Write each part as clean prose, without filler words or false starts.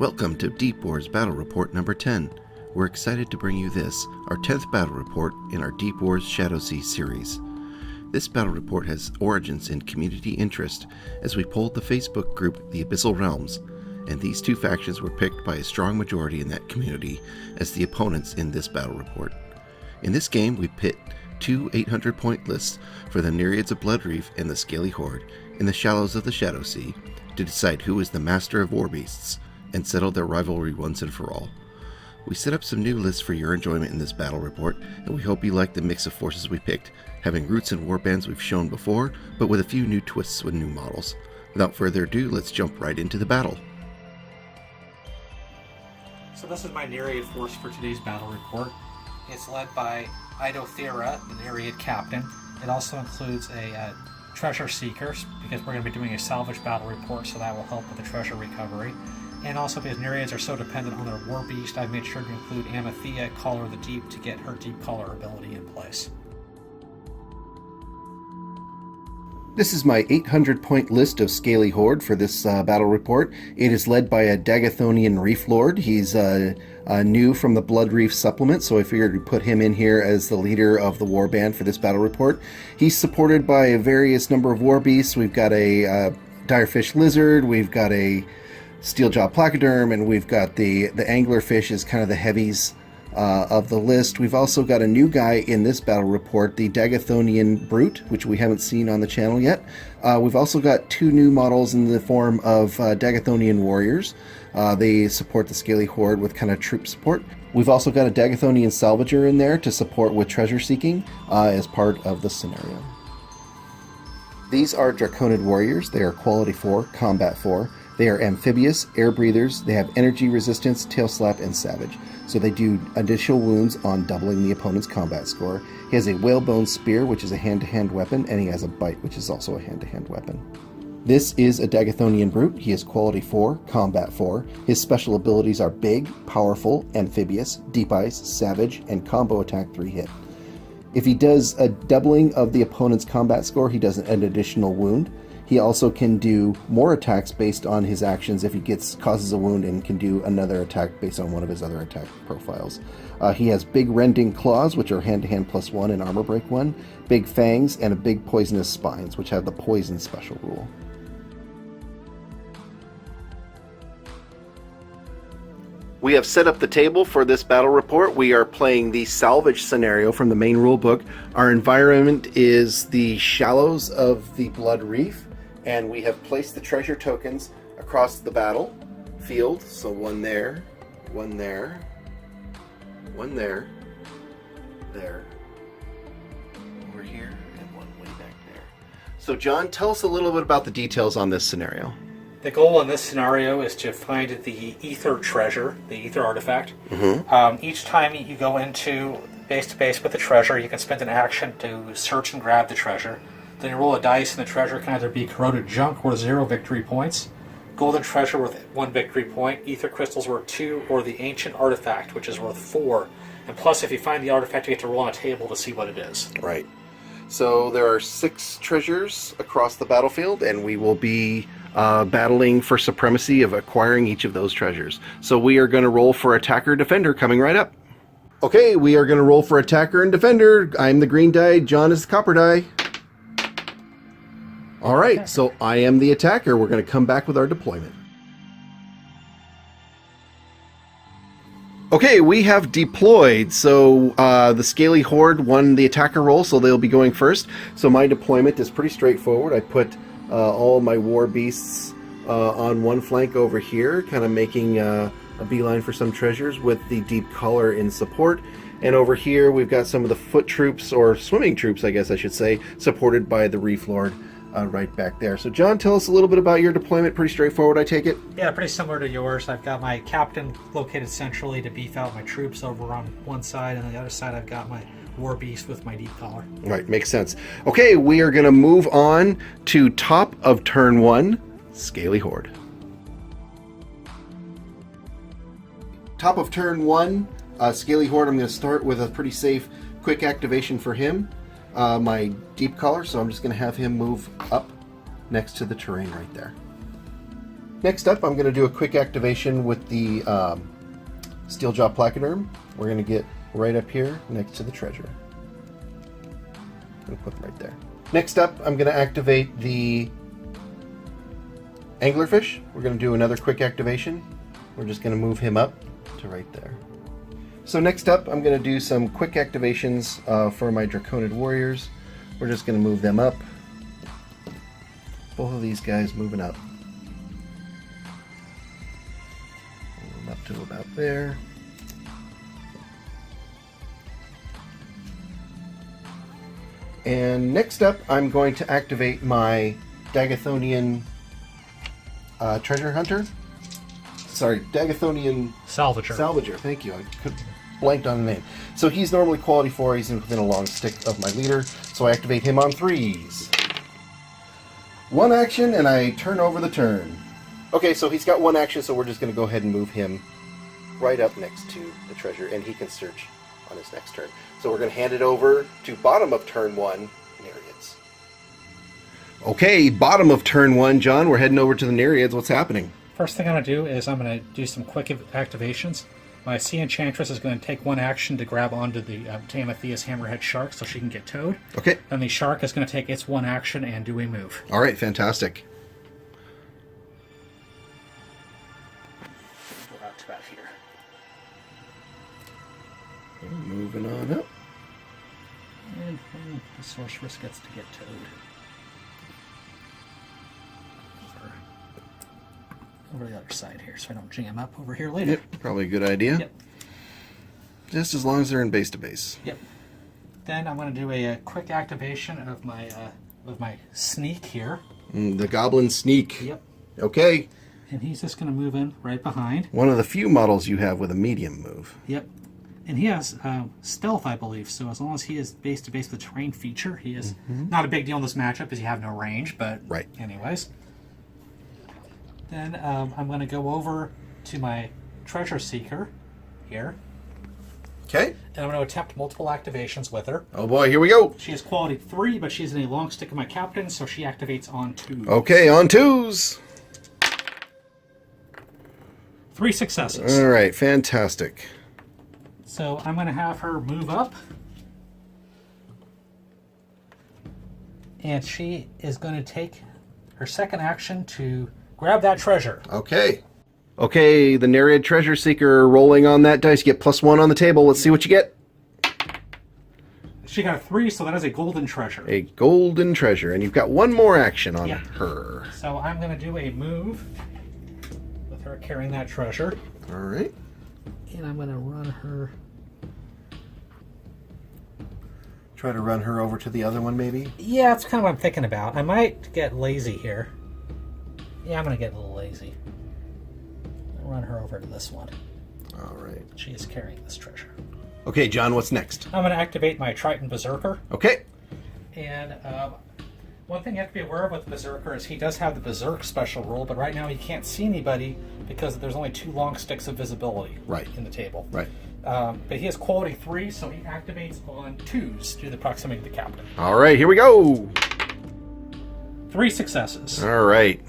Welcome to DeepWars Battle Report number 10. We're excited to bring you this, our 10th battle report in our DeepWars Shadow Sea series. This battle report has origins in community interest as we polled the Facebook group The Abyssal Realms, and these two factions were picked by a strong majority in that community as the opponents in this battle report. In this game, we pit two 800-point lists for the Nereids of Blood Reef and the Scaly Horde in the shallows of the Shadow Sea to decide who is the master of war beasts and settle their rivalry once and for all. We set up some new lists for your enjoyment in this battle report, and we hope you like the mix of forces we picked, having roots and warbands we've shown before, but with a few new twists with new models. Without further ado, let's jump right into the battle. So this is my Nereid force for today's battle report. It's led by Dagathonian, the Nereid captain. It also includes a treasure seeker, because we're going to be doing a salvage battle report, so that will help with the treasure recovery. And also because Nereids are so dependent on their war beast, I've made sure to include Amathea, Caller of the Deep, to get her Deep Caller ability in place. This is my 800-point list of Scaly Horde for this battle report. It is led by a Dagathonian Reef Lord. He's new from the Blood Reef supplement, so I figured to put him in here as the leader of the warband for this battle report. He's supported by a various number of war beasts. We've got a Direfish Lizard, we've got a Steeljaw Placoderm, and we've got the Anglerfish as kind of the heavies of the list. We've also got a new guy in this battle report, the Dagathonian Brute, which we haven't seen on the channel yet. We've also got two new models in the form of Dagathonian Warriors. They support the Scaly Horde with kind of troop support. We've also got a Dagathonian Salvager in there to support with treasure seeking as part of the scenario. These are Draconid Warriors. They are quality 4, combat 4. They are amphibious, air breathers, they have energy resistance, tail slap, and savage. So they do additional wounds on doubling the opponent's combat score. He has a whalebone spear, which is a hand-to-hand weapon, and he has a bite, which is also a hand-to-hand weapon. This is a Dagathonian Brute. He is quality 4, combat 4. His special abilities are big, powerful, amphibious, deep ice, savage, and combo attack 3-hit. If he does a doubling of the opponent's combat score, he does an additional wound. He also can do more attacks based on his actions if he causes a wound, and can do another attack based on one of his other attack profiles. He has big rending claws, which are hand-to-hand +1 and armor break 1, big fangs, and a big poisonous spines, which have the poison special rule. We have set up the table for this battle report. We are playing the salvage scenario from the main rulebook. Our environment is the shallows of the Blood Reef, and we have placed the treasure tokens across the battle field. So one there, one there, one there, there, over here, and one way back there. So John, tell us a little bit about the details on this scenario. The goal in this scenario is to find the Ether treasure, the Ether artifact. Each time you go into base-to-base with the treasure, you can spend an action to search and grab the treasure. Then you roll a dice, and the treasure can either be corroded junk worth 0 victory points, golden treasure worth 1 victory point, ether crystals worth 2, or the ancient artifact, which is worth 4. And plus, if you find the artifact, you get to roll on a table to see what it is. Right. So there are 6 treasures across the battlefield, and we will be battling for supremacy of acquiring each of those treasures. So we are going to roll for attacker defender coming right up. Okay, we are going to roll for attacker and defender. I'm the green die, John is the copper die. All right, so I am the attacker. We're going to come back with our deployment. Okay, we have deployed. So the Scaly Horde won the attacker role, so they'll be going first. So my deployment is pretty straightforward. I put all my war beasts on one flank over here, kind of making a beeline for some treasures with the Deep Caller in support. And over here we've got some of the foot troops, or swimming troops I guess I should say, supported by the Reef Lord right back there. So John, tell us a little bit about your deployment. Pretty straightforward, I take it? Yeah, pretty similar to yours. I've got my captain located centrally to beef out my troops over on one side, and on the other side I've got my war beast with my Deep Caller. Right, makes sense. Okay, we are going to move on to top of turn 1, Scaly Horde. Top of turn 1, Scaly Horde. I'm going to start with a pretty safe quick activation for him. My Deep Caller, so I'm just going to have him move up next to the terrain right there. Next up, I'm going to do a quick activation with the Steeljaw Placoderm. We're going to get right up here next to the treasure. I'm going to put them right there. Next up, I'm going to activate the Anglerfish. We're going to do another quick activation. We're just going to move him up to right there. So next up, I'm going to do some quick activations for my Draconid Warriors. We're just going to move them up. Both of these guys moving up. Move them up to about there. And next up, I'm going to activate my Dagathonian Treasure Hunter. Sorry, Dagathonian Salvager. Thank you. I could blanked on the name. So he's normally quality 4. He's within a long stick of my leader. So I activate him on 3s. 1 action, and I turn over the turn. Okay, so he's got 1 action, so we're just going to go ahead and move him right up next to the treasure, and he can search on his next turn. So we're going to hand it over to bottom of turn 1, Nereids. Okay, bottom of turn 1, John. We're heading over to the Nereids. What's happening? First thing I'm going to do is I'm going to do some quick activations. My Sea Enchantress is going to take 1 action to grab onto the Tamatheus Hammerhead Shark so she can get towed. Okay. Then the Shark is going to take its 1 action and do a move. All right, fantastic. Go out to about here. Moving on up. And the Sorceress gets to get towed. Over the other side here, so I don't jam up over here later. Yep, probably a good idea. Yep. Just as long as they're in base to base. Yep. Then I'm going to do a quick activation of my sneak here. The Goblin Sneak. Yep. Okay. And he's just going to move in right behind. One of the few models you have with a medium move. Yep. And he has stealth, I believe. So as long as he is base to base with the terrain feature, he is not a big deal in this matchup because you have no range. But right. Anyways. Then I'm going to go over to my Treasure Seeker here. Okay. And I'm going to attempt multiple activations with her. Oh boy, here we go. She is quality 3, but she's in a long stick of my captain, so she activates on 2. Okay, on 2s. 3 successes. All right, fantastic. So I'm going to have her move up. And she is going to take her 2nd action to grab that treasure. Okay. Okay, the Nereid Treasure Seeker rolling on that dice. You get +1 on the table. Let's see what you get. She got a 3, so that is a golden treasure. A golden treasure. And you've got 1 more action on her. So I'm going to do a move with her carrying that treasure. All right. And I'm going to run her... Try to run her over to the other one, maybe? Yeah, that's kind of what I'm thinking about. I might get lazy here. Yeah, I'm going to get a little lazy. I'll run her over to this one. All right. She is carrying this treasure. Okay, John, what's next? I'm going to activate my Triton Berserker. Okay. And one thing you have to be aware of with Berserker is he does have the Berserk special rule, but right now he can't see anybody because there's only 2 long sticks of visibility in the table. Right. But he has quality 3, so he activates on 2s due to the proximity to the captain. All right, here we go. 3 successes. All right.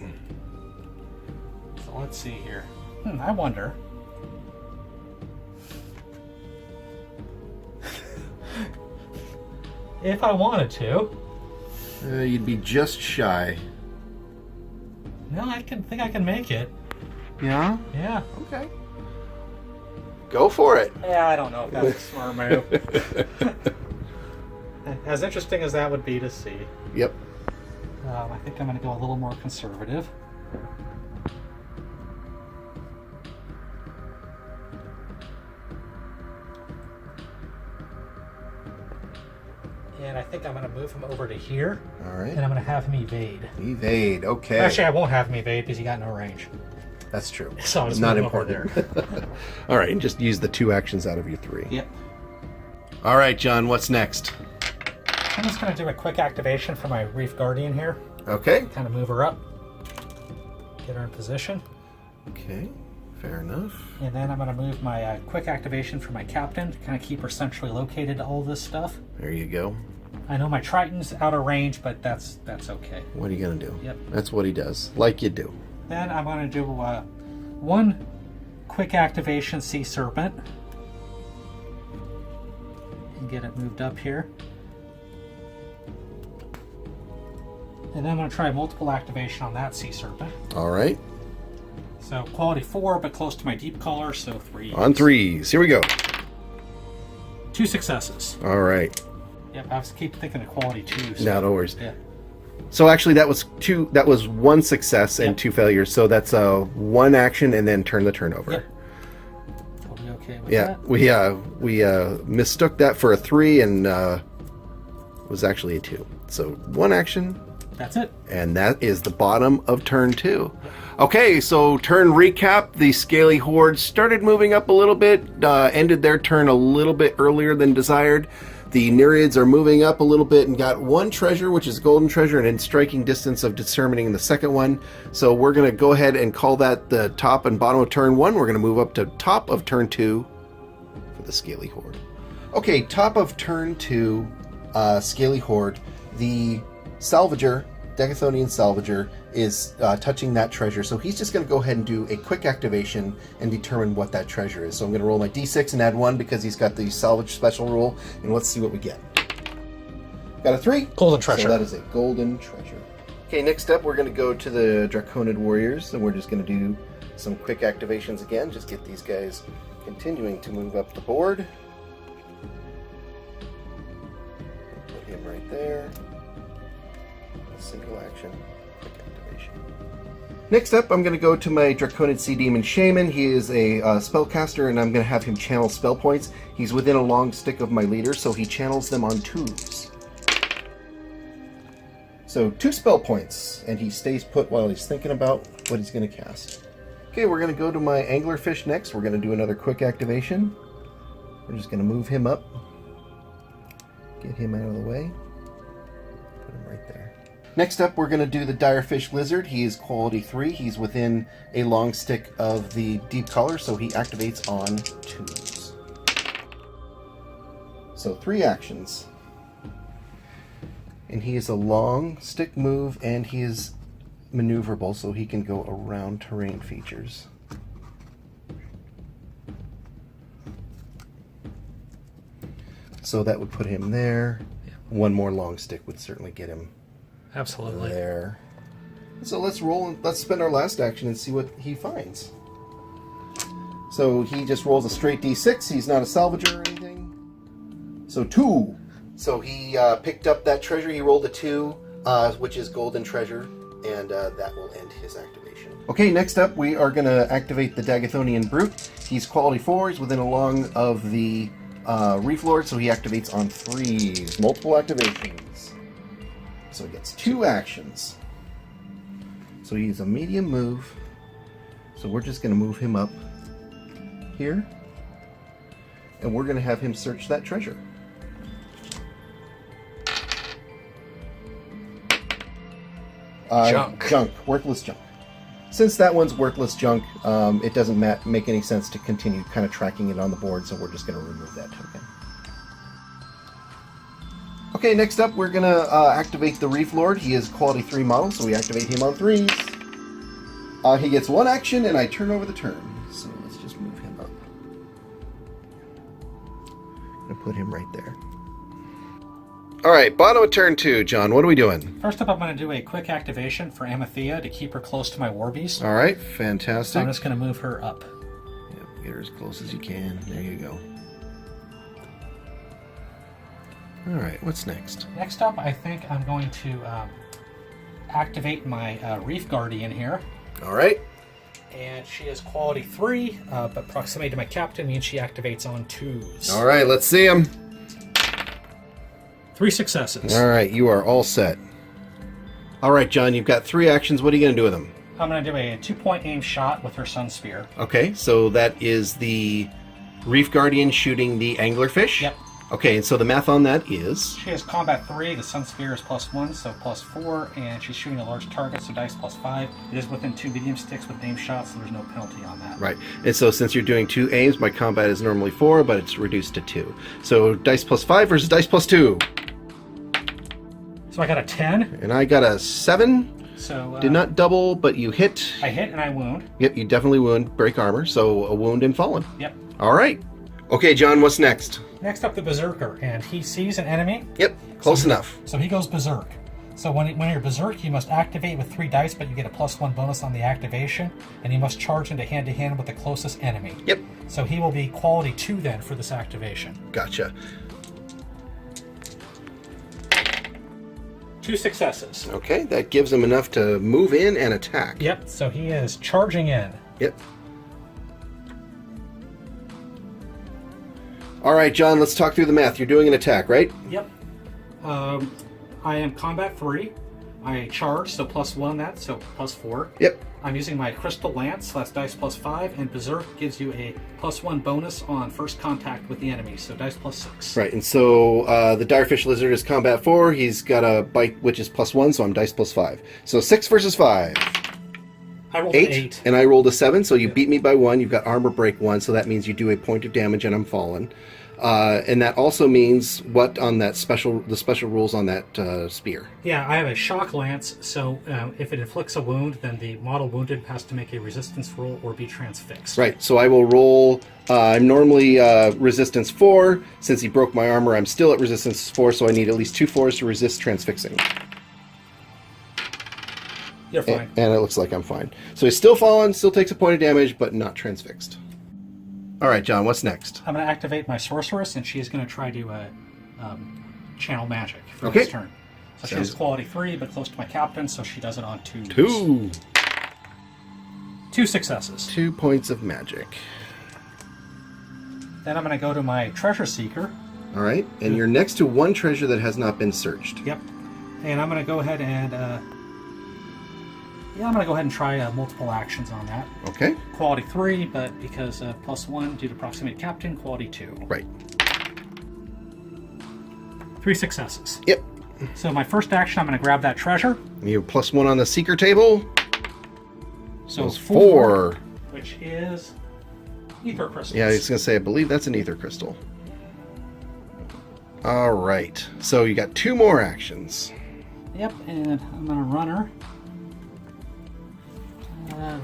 So let's see here. I wonder. If I wanted to. You'd be just shy. No, I think I can make it. Yeah? Yeah. Okay. Go for it. Yeah, I don't know if that's a smart move. As interesting as that would be to see. Yep. I think I'm going to go a little more conservative. And I think I'm going to move him over to here. All right. And I'm going to have him evade. Evade, okay. Actually, I won't have him evade because he got no range. That's true. So I'll just not move important. Over there. All right, and just use the 2 actions out of your 3. Yep. All right, John, what's next? I'm just going to do a quick activation for my Reef Guardian here. Okay. Kind of move her up. Get her in position. Okay, fair enough. And then I'm going to move my quick activation for my captain to kind of keep her centrally located to all this stuff. There you go. I know my Triton's out of range, but that's okay. What are you going to do? Yep. That's what he does, like you do. Then I'm going to do one quick activation Sea Serpent. And get it moved up here. And then I'm going to try multiple activation on that Sea Serpent. All right. So quality 4, but close to my deep color, so 3. On 3s. Here we go. 2 successes. All right. Yep, I was keep thinking of quality 2. So, No, no worries. Yeah. So actually, that was 2. That was 1 success and 2 failures. So that's 1 action and then turn the turn over. Yep. I'll be okay with Yeah, that. we mistook that for a 3 and it was actually a 2. So 1 action. That's it. And that is the bottom of turn 2. Okay, so turn recap. The Scaly Horde started moving up a little bit, ended their turn a little bit earlier than desired. The Nereids are moving up a little bit and got 1 treasure, which is golden treasure, and in striking distance of determining the second one. So we're going to go ahead and call that the top and bottom of turn 1. We're going to move up to top of turn 2 for the Scaly Horde. Okay, top of turn 2, Scaly Horde. The Salvager, Dagathonian Salvager, is touching that treasure, so he's just going to go ahead and do a quick activation and determine what that treasure is. So I'm going to roll my d6 and add 1 because he's got the salvage special rule, and let's see what we get. Got a 3. Golden treasure. So that is a golden treasure. Okay, next up we're going to go to the Draconiid Warriors, and we're just going to do some quick activations again, just get these guys continuing to move up the board. Put him right there. Single action, quick activation. Next up, I'm going to go to my Draconiid Sea Demon Shaman. He is a spellcaster, and I'm going to have him channel spell points. He's within a long stick of my leader, so he channels them on 2s. So 2 spell points, and he stays put while he's thinking about what he's going to cast. Okay, we're going to go to my Anglerfish next. We're going to do another quick activation. We're just going to move him up. Get him out of the way. Put him right there. Next up, we're going to do the Direfish Lizard. He is quality 3. He's within a long stick of the deep color, so he activates on 2s. So 3 actions. And he is a long stick move, and he is maneuverable, so he can go around terrain features. So that would put him there. One more long stick would certainly get him. Absolutely. There. So let's roll and let's spend our last action and see what he finds. So he just rolls a straight d6. He's not a salvager or anything. So 2. So he picked up that treasure. He rolled a 2, which is golden treasure, and that will end his activation. Okay, next up we are going to activate the Dagathonian Brute. He's quality 4. He's within a long of the Reef Lord, so he activates on 3s. Multiple activations. So he gets 2 actions. So he's a medium move. So we're just going to move him up here. And we're going to have him search that treasure. Junk. Junk. Worthless junk. Since that one's worthless junk, it doesn't make any sense to continue kind of tracking it on the board, so we're just going to remove that token. Okay, next up we're going to activate the Reef Lord. He is quality 3 model, so we activate him on 3s. He gets 1 action, and I turn over the turn. So let's just move him up. I'm going to put him right there. All right, bottom of turn 2, John. What are we doing? First up, I'm going to do a quick activation for Amathea to keep her close to my war beast. All right, fantastic. So I'm just going to move her up. Yep, get her as close as you can. There you go. All right, what's next? Next up, I think I'm going to activate my Reef Guardian here. All right. And she is quality 3, but proximity to my captain means she activates on 2s. All right, let's see him. 3 successes. All right, you are all set. All right, John, you've got 3 actions. What are you going to do with them? I'm going to do a 2-point aim shot with her Sun Spear. Okay, so that is the Reef Guardian shooting the Anglerfish? Yep. Okay, and so the math on that is? She has combat 3, the Sun Spear is +1, so +4, and she's shooting a large target, so dice +5. It is within 2 medium sticks with aim shots, so there's no penalty on that. Right, and so since you're doing 2 aims, my combat is normally 4, but it's reduced to 2. So dice +5 versus dice +2. So I got a 10. And I got a 7. So Did not double, but you hit. I hit and I wound. Yep, you definitely wound. Break armor, so a wound and fallen. Yep. All right. Okay, John, what's next? Next up, the Berserker, and he sees an enemy. Yep, close enough. So he goes Berserk. So when you're Berserk, you must activate with 3 dice, but you get a +1 bonus on the activation, and you must charge into hand-to-hand with the closest enemy. Yep. So he will be quality 2 then for this activation. Gotcha. 2 successes. Okay, that gives him enough to move in and attack. Yep, so he is charging in. Yep. All right, John, let's talk through the math. You're doing an attack, right? Yep. I am combat 3. I charge, so +1 that, so +4. Yep. I'm using my Crystal Lance, so that's dice +5, and Berserk gives you a +1 bonus on first contact with the enemy, so dice +6. Right, and so the Direfish Lizard is combat 4. He's got a bite, which is +1, so I'm dice +5. So 6 versus 5. I rolled an 8. And I rolled a 7, so you beat me by 1. You've got armor break 1, so that means you do a point of damage and I'm fallen. And that also means what on that the special rules on that spear? Yeah, I have a Shock Lance, so if it inflicts a wound, then the model wounded has to make a resistance roll or be transfixed. Right, so I will roll, I'm normally resistance 4. Since he broke my armor, I'm still at resistance 4, so I need at least 2 4s to resist transfixing. You're fine. And it looks like I'm fine. So he's still fallen, still takes a point of damage, but not transfixed. All right, John, what's next? I'm going to activate my Sorceress, and she's going to try to channel magic for Okay. this turn. So she has quality 3, but close to my captain, so she does it on 2. 2 successes. 2 points of magic. Then I'm going to go to my Treasure Seeker. All right, and you're next to one treasure that has not been searched. Yep. And I'm going to go ahead and... I'm going to go ahead and try multiple actions on that. Okay. Quality 3, but because +1 due to proximate captain, quality 2. Right. 3 successes. Yep. So my first action, I'm going to grab that treasure. You have +1 on the seeker table. So That's 4. Which is ether crystals. Yeah, I was going to say, I believe that's an ether crystal. All right. So you got 2 more actions. Yep, and I'm going to run her.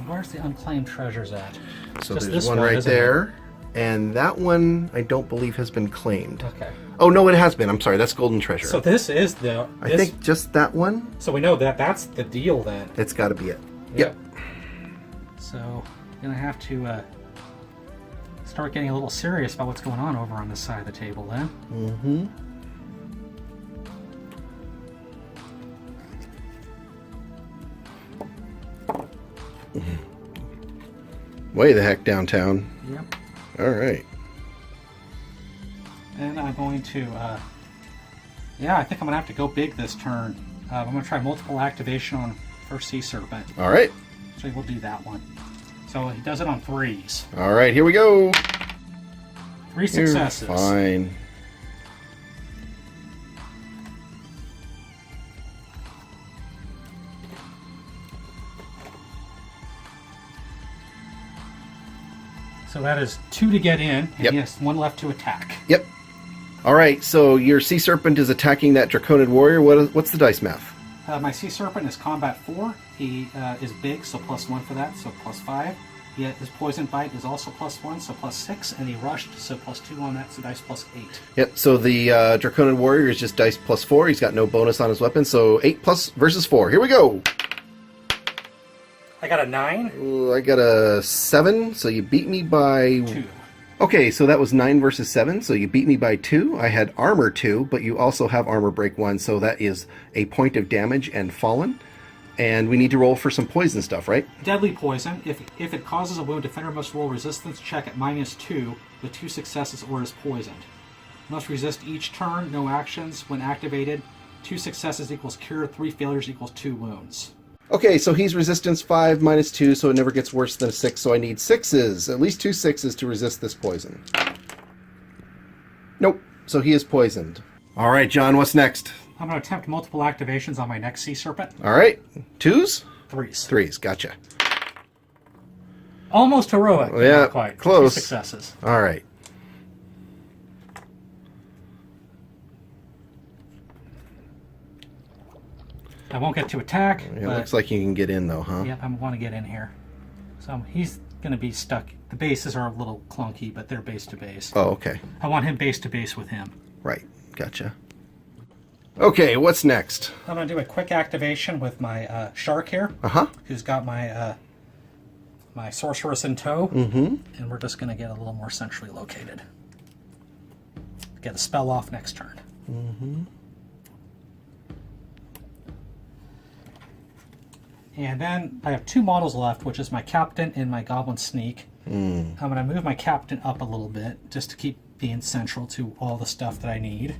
Where's the unclaimed treasures at? So Just there's this one right isn't there. And that one, I don't believe has been claimed. Okay. Oh, no, it has been. I'm sorry. That's golden treasure. So this is the... I think just that one. So we know that that's the deal then. It's got to be it. Yep. So I'm going to have to start getting a little serious about what's going on over on this side of the table then. Mm-hmm. Way the heck downtown. Yep. All right. And I'm going to, I think I'm going to have to go big this turn. I'm going to try multiple activation on first Sea Serpent. All right. So we'll do that one. So he does it on 3s. All right, here we go. 3 successes. You're fine. So that is 2 to get in, and Yep. he has 1 left to attack. Yep. All right, so your Sea Serpent is attacking that Draconian Warrior. What's the dice math? My Sea Serpent is combat 4. He is big, so +1 for that, so +5. His poison bite is also +1, so +6, and he rushed, so +2 on that, so dice +8. Yep, so the Draconian Warrior is just dice +4. He's got no bonus on his weapon, so 8 plus versus 4. Here we go. I got a 9. Ooh, I got a 7, so you beat me by... 2. Okay, so that was 9 versus 7, so you beat me by 2. I had armor 2, but you also have armor break 1, so that is a point of damage and fallen. And we need to roll for some poison stuff, right? Deadly poison. If it causes a wound, defender must roll resistance check at -2 with 2 successes or is poisoned. Must resist each turn, no actions. When activated, 2 successes equals cure, 3 failures equals 2 wounds. Okay, so he's resistance 5 minus 2, so it never gets worse than a 6, so I need 6s, at least 2 6s to resist this poison. Nope, so he is poisoned. All right, John, what's next? I'm going to attempt multiple activations on my next Sea Serpent. All right, 2s? 3s. 3s, gotcha. Almost heroic. but Yeah, not quite. close. 2 successes. All right. I won't get to attack. It looks like you can get in though, huh? Yeah, I want to get in here. So he's going to be stuck. The bases are a little clunky, but they're base to base. Oh, okay. I want him base to base with him. Right. Gotcha. Okay, what's next? I'm going to do a quick activation with my shark here. Uh-huh. Who's got my my sorceress in tow. Mm-hmm. And we're just going to get a little more centrally located. Get a spell off next turn. Mm-hmm. And then I have 2 models left, which is my captain and my goblin sneak. I'm going to move my captain up a little bit just to keep being central to all the stuff that I need,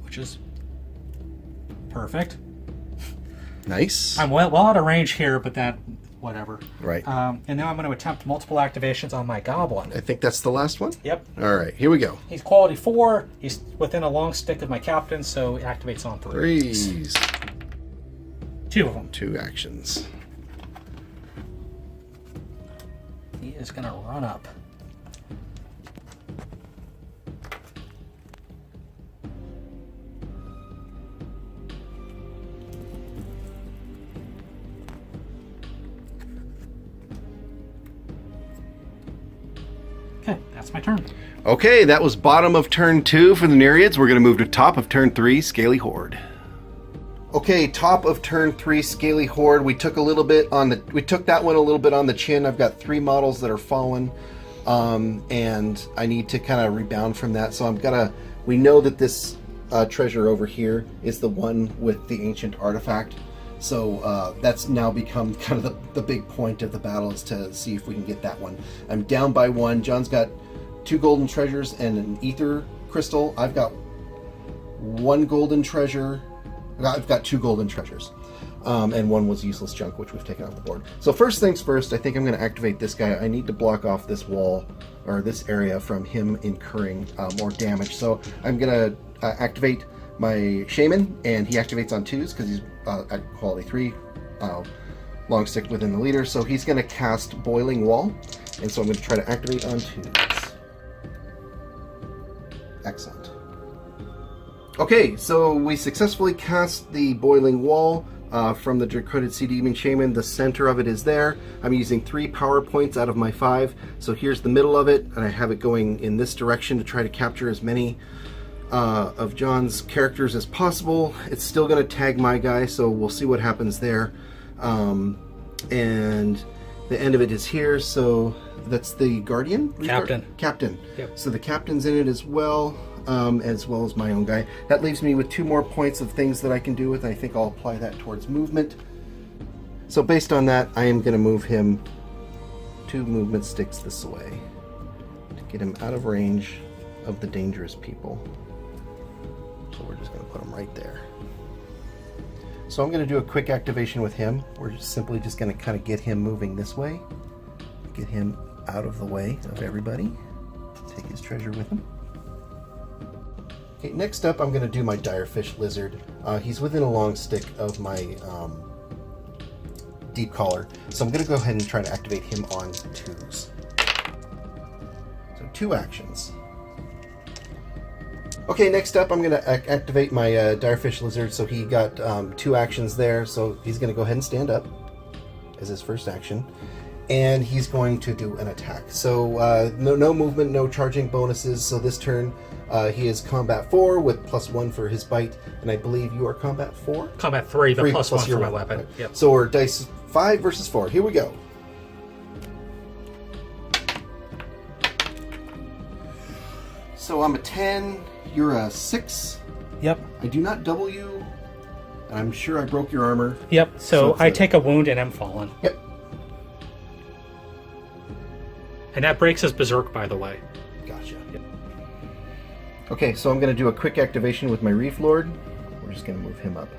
which is perfect. Nice. I'm well out of range here, but that, whatever. Right. And now I'm going to attempt multiple activations on my goblin. I think that's the last one? Yep. All right, here we go. He's quality 4. He's within a long stick of my captain, so he activates on 3. Threes. 2 of them. 2 actions. He is going to run up. Okay, that's my turn. Okay, that was bottom of turn 2 for the Nereids. We're going to move to top of turn 3, Scaly Horde. Okay, top of turn 3, Scaly Horde. We took that one a little bit on the chin. I've got 3 models that are fallen, and I need to kind of rebound from that. So we know that this treasure over here is the one with the ancient artifact. So that's now become kind of the big point of the battle, is to see if we can get that one. I'm down by 1. John's got 2 golden treasures and an ether crystal. I've got 1 golden treasure. I've got 2 golden treasures. And 1 was useless junk, which we've taken off the board. So first things first, I think I'm going to activate this guy. I need to block off this wall, or this area, from him incurring more damage. So I'm going to activate my shaman, and he activates on 2s because he's at quality 3, long stick within the leader. So he's going to cast Boiling Wall, and so I'm going to try to activate on 2s. Excellent. Okay, so we successfully cast the Boiling Wall from the Draconic Sea Demon Shaman. The center of it is there. I'm using 3 power points out of my 5. So here's the middle of it, and I have it going in this direction to try to capture as many of John's characters as possible. It's still going to tag my guy, so we'll see what happens there. And the end of it is here, so that's the Guardian? Captain. Yep. So the captain's in it as well as my own guy. That leaves me with 2 more points of things that I can do with. I think I'll apply that towards movement. So based on that, I am going to move him 2 movement sticks this way to get him out of range of the dangerous people. So we're just going to put him right there. So I'm going to do a quick activation with him. We're just simply just going to kind of get him moving this way. Get him out of the way of everybody. Take his treasure with him. Okay, next up I'm going to do my Direfish Lizard. He's within a long stick of my Deep Collar. So I'm going to go ahead and try to activate him on 2s. So 2 actions. Okay, next up I'm going to activate my Direfish Lizard. So he got 2 actions there. So he's going to go ahead and stand up as his first action. And he's going to do an attack. So no movement, no charging bonuses. So this turn he is combat 4 with +1 for his bite. And I believe you are combat 4? Combat 3, but +1 for my weapon. Right. Yep. So we're dice 5 versus 4. Here we go. So I'm a 10, you're a 6. Yep. I do not double you. I'm sure I broke your armor. Yep. So I take a wound and am fallen. Yep. And that breaks his berserk, by the way. Gotcha. Yep. Okay, so I'm going to do a quick activation with my Reef Lord. We're just going to move him up.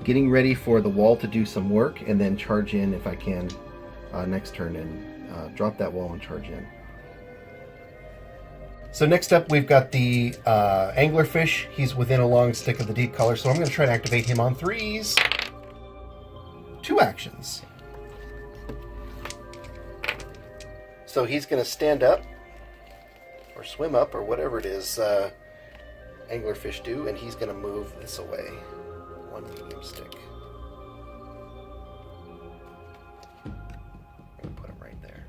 Getting ready for the wall to do some work, and then charge in if I can next turn, and drop that wall and charge in. So next up we've got the Anglerfish. He's within a long stick of the Deep Color, so I'm going to try to activate him on 3s. 2 actions. So he's going to stand up, or swim up, or whatever it is. anglerfish do, and he's going to move this away. One medium stick. I'm going to put him right there.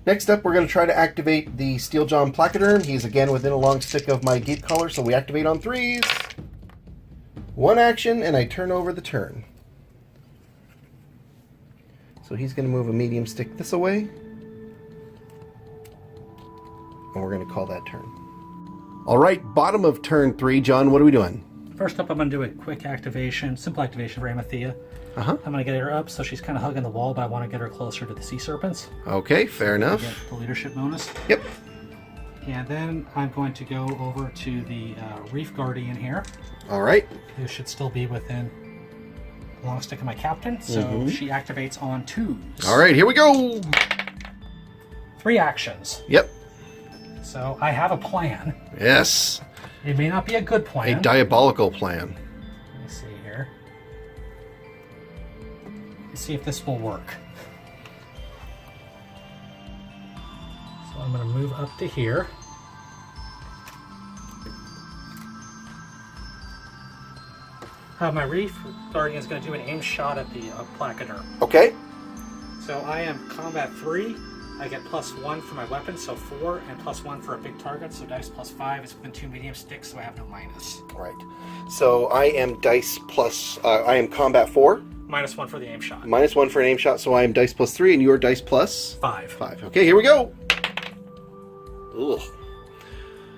Next up, we're going to try to activate the Steeljaw Placoderm. He's again within a long stick of my Geek Collar, so we activate on 3s. One action, and I turn over the turn. So he's going to move a medium stick this away. And we're going to call that turn. All right, bottom of turn 3. John, what are we doing? First up, I'm going to do a quick activation, simple activation for Amathea. I'm going to get her up, so she's kind of hugging the wall, but I want to get her closer to the Sea Serpents. Okay, fair enough. Get the leadership bonus. Yep. And then I'm going to go over to the Reef Guardian here. All right. Who should still be within a long stick of my captain, so she activates on 2s. All right, here we go. 3 actions. Yep. So I have a plan. Yes. It may not be a good plan. A diabolical plan. Let me see here. Let's see if this will work. So I'm going to move up to here. My Reef Guardian is going to do an aim shot at the Placoderm. Okay. So I am combat 3. I get +1 for my weapon, so 4, and +1 for a big target, so dice +5 is within 2 medium sticks, so I have no minus. Right. So I am dice plus, I am combat 4. -1 for the aim shot. -1 for an aim shot, so I am dice +3, and you are dice +5. 5. Okay, here we go. Ugh.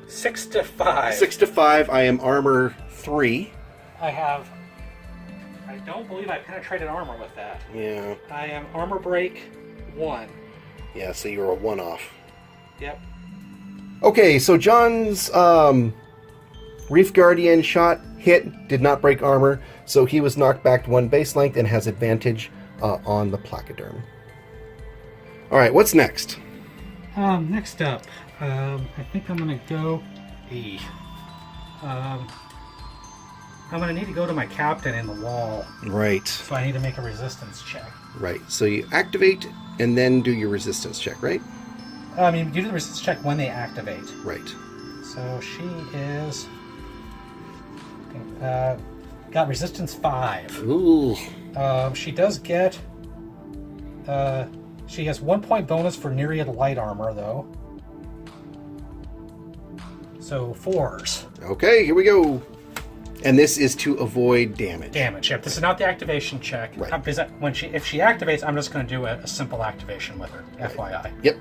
6 to 5. 6 to 5, I am armor 3. I don't believe I penetrated armor with that. Yeah. I am armor break 1. Yeah, so you're a 1 off. Yep. Okay, so John's Reef Guardian shot hit, did not break armor, so he was knocked back 1 base length and has advantage on the Placoderm. All right, what's next? Next up, I think I'm going to go E. I'm going to need to go to my captain in the wall. Right. So I need to make a resistance check. Right, so you activate and then do your resistance check, right? I mean, you do the resistance check when they activate. Right. So she is... got resistance 5. Ooh. She does get... she has 1 point bonus for Nereid light armor, though. So 4s. Okay, here we go. And this is to avoid damage. Damage. Yep. This is not the activation check. Right. Because if she activates, I'm just going to do a simple activation with her. Right. FYI. Yep.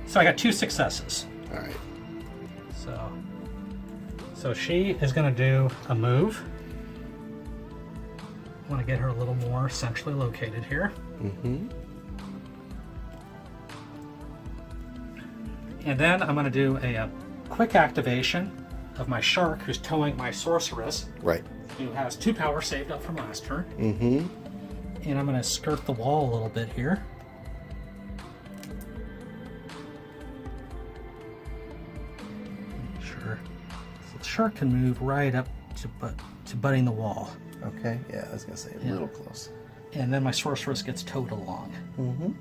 So I got 2 successes. All right. So she is going to do a move. I want to get her a little more centrally located here. And then I'm going to do a quick activation of my shark, who's towing my sorceress. Right. Who has 2 power saved up from last turn. Mm-hmm. And I'm going to skirt the wall a little bit here. Sure. So the shark can move right up to butting the wall. Okay, yeah, I was going to say a little close. And then my sorceress gets towed along. Mm-hmm.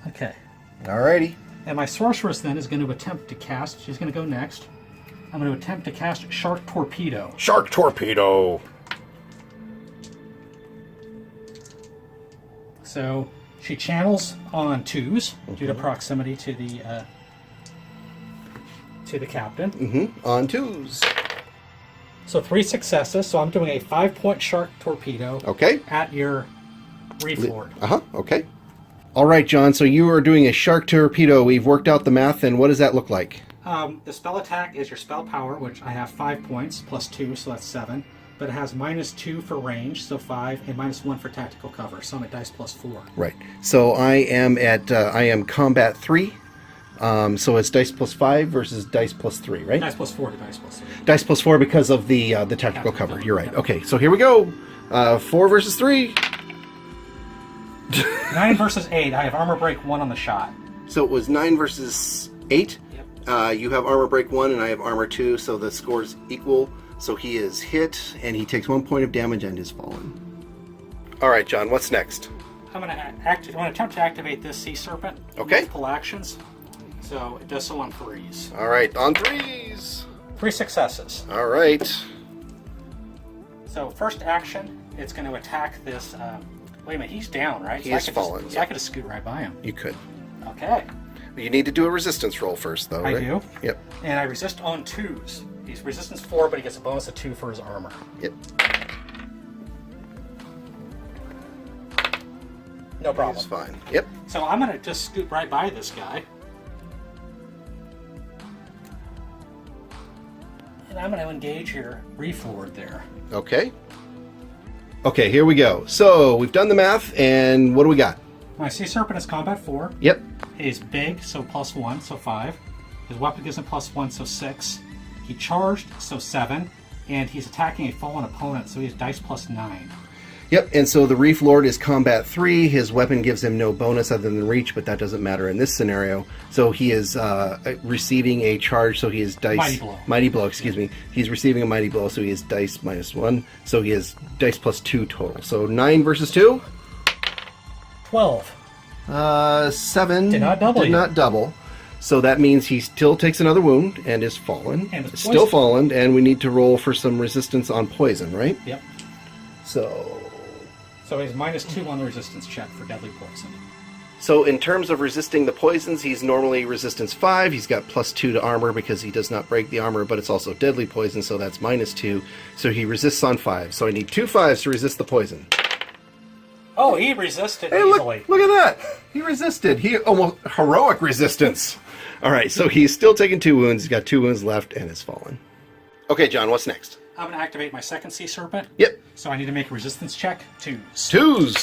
Okay. Alrighty. And my sorceress then is going to attempt to cast, she's going to go next. I'm going to attempt to cast Shark Torpedo. Shark Torpedo! So she channels on 2s due to proximity to the captain. Mm-hmm. On 2s. So 3 successes. So I'm doing a 5-point Shark Torpedo. Okay. At your Reef Lord. Okay. All right, John. So you are doing a Shark Torpedo. We've worked out the math, and what does that look like? The spell attack is your spell power, which I have 5 points plus 2, so that's 7. But it has -2 for range, so 5, and -1 for tactical cover. So I'm at dice +4. Right. So I am combat 3. So it's dice +5 versus dice +3, right? Dice +4 to dice +3. Dice +4 because of the tactical cover. You're right. Okay. So here we go. 4 versus 3. 9 versus 8. I have armor break 1 on the shot. So it was 9 versus 8. Yep. You have armor break 1 and I have armor 2, so the score's equal. So he is hit and he takes 1 point of damage and is fallen. All right, John, what's next? I'm gonna attempt to activate this Sea Serpent. Okay. Multiple actions. So it does so on 3s. All right, on 3s. 3 successes. All right. So first action, it's going to attack this. Wait a minute, he's down, right? He is fallen. So I could just scoot right by him. You could. Okay. You need to do a resistance roll first, though, I right? do. Yep. And I resist on 2s. He's resistance 4, but he gets a bonus of 2 for his armor. Yep. No problem. It's fine. Yep. So I'm going to just scoot right by this guy. And I'm going to engage your Reef Lord there. Okay. Okay, here we go. So we've done the math, and what do we got? My Sea Serpent is combat 4. Yep. He's big, so +1, so 5. His weapon gives him +1, so 6. He charged, so 7. And he's attacking a fallen opponent, so he has dice +9. Yep, and so the Reef Lord is combat 3. His weapon gives him no bonus other than reach, but that doesn't matter in this scenario. So he is receiving a charge, so he is dice... Mighty Blow. Mighty Blow, excuse me. He's receiving a Mighty Blow, so he is dice -1. So he has dice +2 total. So 9 versus 2? 12. 7. Did not double Did you. not double. So that means he still takes another wound and is fallen. And is still poisoned. fallen, and we need to roll for some resistance on poison, right? Yep. So he's -2 on the resistance check for deadly poison. So in terms of resisting the poisons, he's normally resistance 5. He's got +2 to armor because he does not break the armor, but it's also deadly poison, so that's -2. So he resists on 5. So I need 2 5s to resist the poison. Oh, he resisted Hey, easily. look at that! He resisted. He almost heroic resistance. All right, so he's still taking 2 wounds. He's got 2 wounds left and is fallen. Okay, John, what's next? I'm going to activate my second Sea Serpent. Yep. So I need to make a resistance check. 2s. 2s.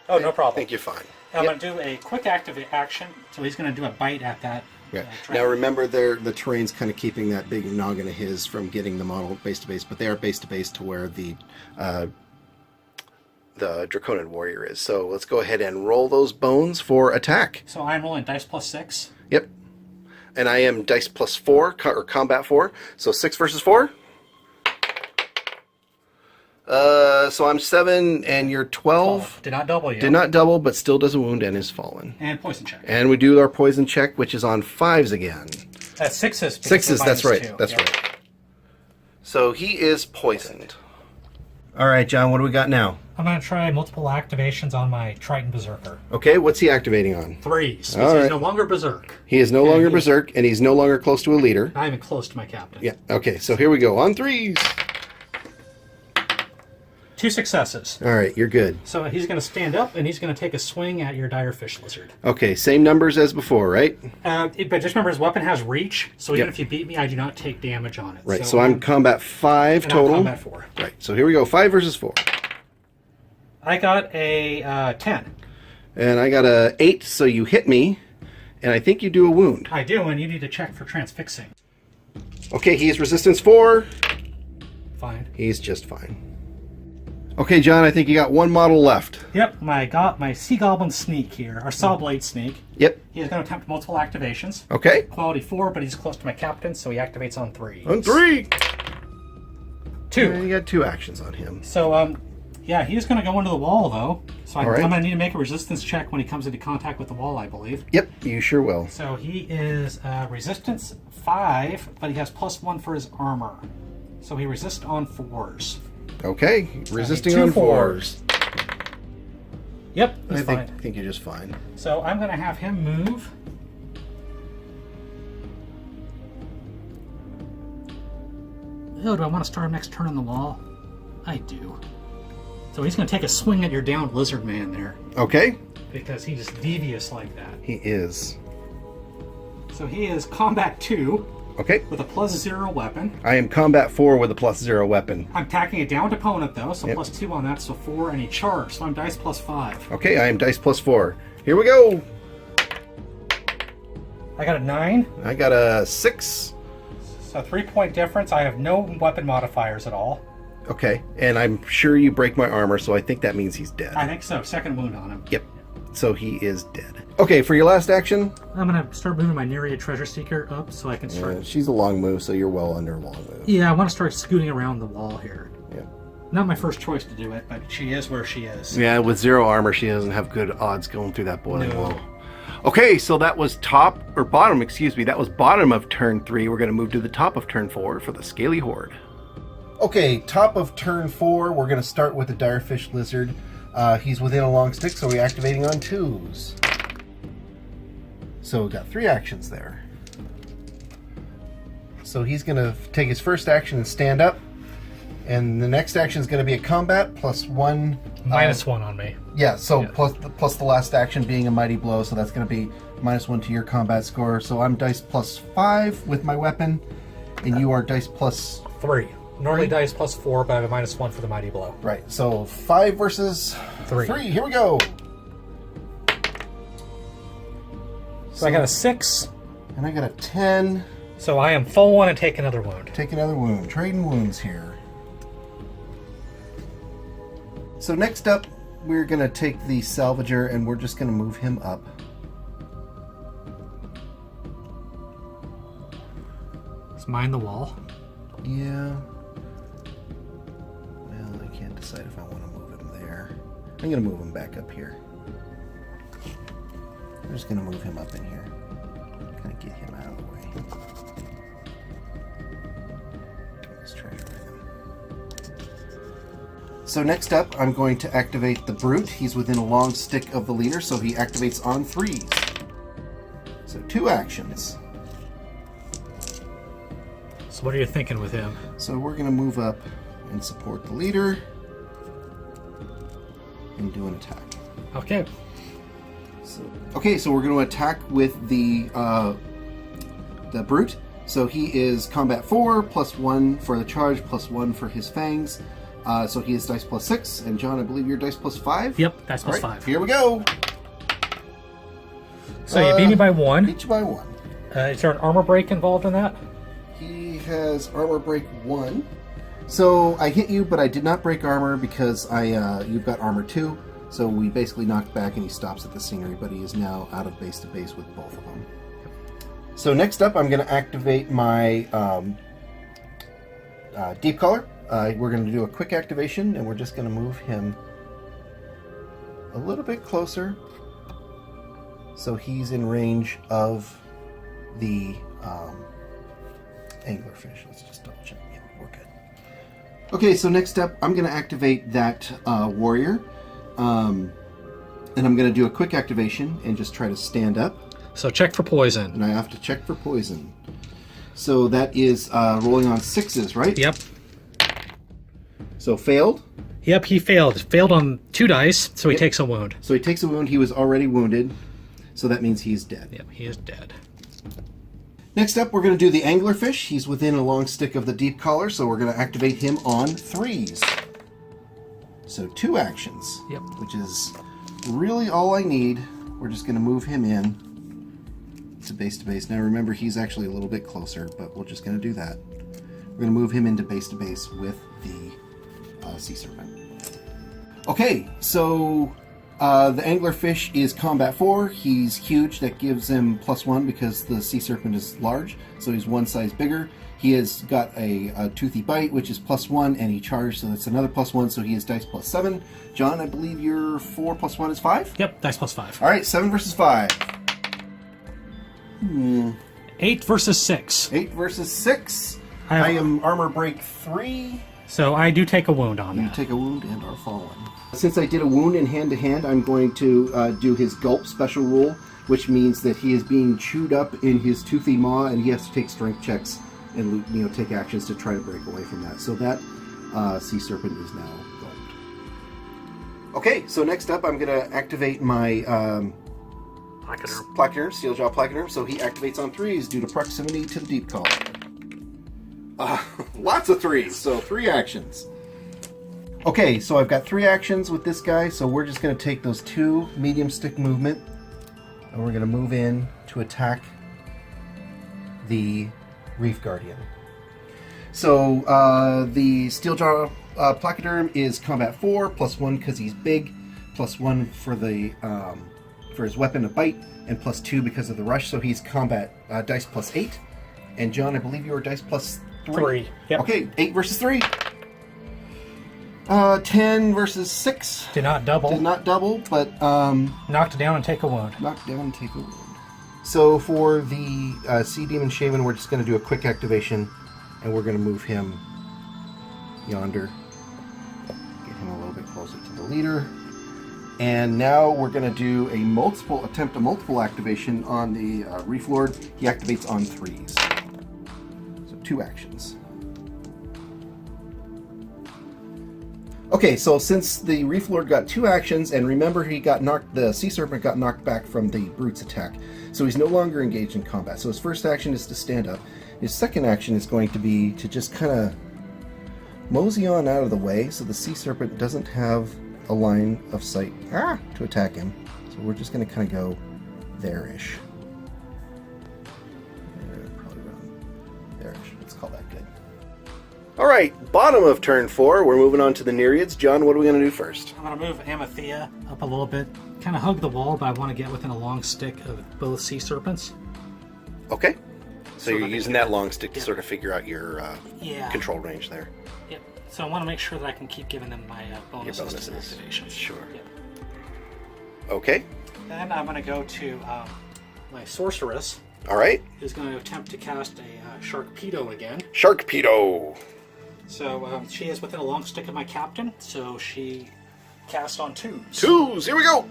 Oh, no I problem. think you're fine. I'm Yep. going to do a quick action. So he's going to do a bite at that. Yeah. dragon. Now remember, the terrain's kind of keeping that big noggin of his from getting the model base to base, but they are base to base to where the Draconian Warrior is. So let's go ahead and roll those bones for attack. So I'm rolling dice +6. Yep. And I am dice +4, or combat 4. So 6 versus 4. So I'm 7 and you're 12. Did not double you. Did not double, but still does a wound and is fallen. And poison check. And we do our poison check, which is on 5s again. That's 6s. because 6s, of that's right. -2. That's Yep. right. So he is poisoned. All right, John, what do we got now? I'm going to try multiple activations on my Triton Berserker. Okay, what's he activating on? 3s. All He's right. no longer Berserk. He is no longer he- berserk, and he's no longer close to a leader. Not even close to my captain. Yeah, okay, so here we go. On 3s. 2 successes. All right, you're good. So he's going to stand up and he's going to take a swing at your Direfish Lizard. Okay, same numbers as before, right? But just remember, his weapon has reach, so even Yep. if you beat me, I do not take damage on it. Right, so I'm combat 5 and I'm total. combat 4. Right, so here we go. 5 versus 4. I got a 10. And I got a 8, so you hit me, and I think you do a wound. I do, and you need to check for transfixing. Okay, he is resistance 4. Fine. He's just fine. Okay, John, I think you got one model left. Yep, my Sea Goblin Sneak here, our Saw Blade Sneak. Yep. He's going to attempt multiple activations. Okay. Quality 4, but he's close to my captain, so he activates on 3. On 3. 2. You got 2 actions on him. So, yeah, he's going to go into the wall, though. So I'm All right. going to need to make a resistance check when he comes into contact with the wall, I believe. Yep, you sure will. So he is resistance 5, but he has +1 for his armor. So he resists on 4s. Okay, resisting two on 4s. 4s. Yep, I he's fine. think you're just fine. So I'm going to have him move. Oh, do I want to start him next turn on the wall? I do. So he's going to take a swing at your downed lizard man there. Okay. Because he's just devious like that. He is. So he is combat 2 Okay. with a +0 weapon. I am combat 4 with a +0 weapon. I'm attacking a downed opponent though, so Yep. +2 on that, so 4, and he charged, so I'm dice +5. Okay, I am dice +4. Here we go. I got a 9, I got a 6. so 3-point difference. I have no weapon modifiers at all. Okay, and I'm sure you break my armor, so I think that means he's dead. I think so, second wound on him. Yep. So he is dead. Okay, for your last action, I'm gonna start moving my Nereid Treasure Seeker up so I can start. she's a long move, so you're well under long move. Yeah, I want to start scooting around the wall here. Yeah. Not my first choice to do it, but she is where she is. Yeah, with 0 armor, she doesn't have good odds going through that boiling No. wall. Okay, so that was bottom, excuse me. That was bottom of turn 3. We're going to move to the top of turn 4 for the Scaly Horde. Okay, top of turn 4, we're going to start with the Direfish Lizard. He's within a long stick, so we're activating on 2s. So we've got 3 actions there. So he's going to take his first action and stand up. And the next action is going to be a combat plus 1. -1 on me. Yeah, so plus the last action being a mighty blow, so that's going to be -1 to your combat score. So I'm dice plus 5 with my weapon, and you are dice plus 3. Normally dice plus 4, but I have a -1 for the mighty blow. Right, so 5 versus 3. 3. Here we go. So I got a 6. And I got a 10. So I am full 1 and take another wound. Take another wound. Trading wounds here. So next up, we're going to take the Salvager, and we're just going to move him up. Is mine the wall? Yeah. Well, I can't decide if I want to move him there. I'm going to move him back up here. I'm just going to move him up in here. Kind of get him out of the way. Let's treasure with him. So next up, I'm going to activate the Brute. He's within a long stick of the leader, so he activates on 3s. So 2 actions. So what are you thinking with him? So we're going to move up and support the leader and do an attack. Okay. So we're going to attack with the Brute. So he is combat 4 plus 1 for the charge plus 1 for his fangs. So he is dice plus 6, and John, I believe you're dice plus 5? Yep, dice plus All right, 5. Here we go. So you beat me by 1. Beat you by 1. Is there an armor break involved in that? He has armor break 1. So I hit you, but I did not break armor because you've got armor 2. So we basically knocked back and he stops at the scenery, but he is now out of base to base with both of them. So next up, I'm going to activate my Deep Color. We're going to do a quick activation, and we're just going to move him a little bit closer so he's in range of the anglerfish. Let's just double check. Yeah, we're good. Okay, so next up, I'm going to activate that warrior, and I'm going to do a quick activation and just try to stand up. So check for poison. And I have to check for poison. So that is rolling on 6s, right? Yep. So failed. Yep, he failed. Failed on 2 dice, so he takes a wound. So he takes a wound. He was already wounded. So that means he's dead. Yep, he is dead. Next up, we're going to do the anglerfish. He's within a long stick of the Deep Collar, so we're going to activate him on 3s. So 2 actions. Yep. Which is really all I need. We're just going to move him in to base. Now remember, he's actually a little bit closer, but we're just going to do that. We're going to move him into base with the Sea Serpent. Okay, so the anglerfish is combat 4. He's huge. That gives him +1 because the Sea Serpent is large, so he's 1 size bigger. He has got a toothy bite, which is +1, and he charged, so that's another +1, so he is dice +7. John, I believe your 4 + 1 is 5? Yep, dice plus 5. All right, 7 versus 5. 8 versus 6. 8 versus 6. I have- I am armor break 3. So I do take a wound on You that. take a wound and are fallen. Since I did a wound in hand-to-hand, I'm going to do his gulp special rule, which means that he is being chewed up in his toothy maw, and he has to take strength checks and take actions to try to break away from that. So that Sea Serpent is now gulped. Okay, so next up, I'm going to activate my Placoderm, Steeljaw Placoderm. So he activates on 3s due to proximity to the Deep Collar. Lots of 3s, so 3 actions. Okay, so I've got 3 actions with this guy, so we're just going to take those 2 medium stick movement, and we're going to move in to attack the Reef Guardian. So the Steeljaw Placoderm is combat 4, +1 because he's big, +1 for the for his weapon to bite, and +2 because of the rush, so he's combat dice +8. And John, I believe you are dice +3. 3. Yep. Okay, 8 versus 3. 10 versus 6. Did not double. Did not double, but Knocked down and take a wound. knock down and take a wound. So for the Sea Demon Shaman, we're just going to do a quick activation, and we're going to move him yonder. Get him a little bit closer to the leader. And now we're going to do a multiple activation on the Reef Lord. He activates on 3s. So 2 actions. Okay, so since the Reef Lord got 2 actions, and remember the Sea Serpent got knocked back from the Brute's attack, so he's no longer engaged in combat. So his first action is to stand up. His second action is going to be to just kind of mosey on out of the way so the Sea Serpent doesn't have a line of sight to attack him. So we're just going to kind of go there-ish. Probably around there-ish. Let's call that good. All right, bottom of turn 4, we're moving on to the Nereids. John, what are we going to do first? I'm going to move Amathea up a little bit. Kind of hug the wall, but I want to get within a long stick of both sea serpents. Okay. So you're using that long stick to sort of figure out your control range there. Yep. So I want to make sure that I can keep giving them my bonuses to activations. Sure. Yep. Okay. Then I'm going to go to my sorceress. All right. Who's going to attempt to cast a Sharkpedo again. Sharkpedo. So she is within a long stick of my captain, so she casts on 2s. 2s, here we go.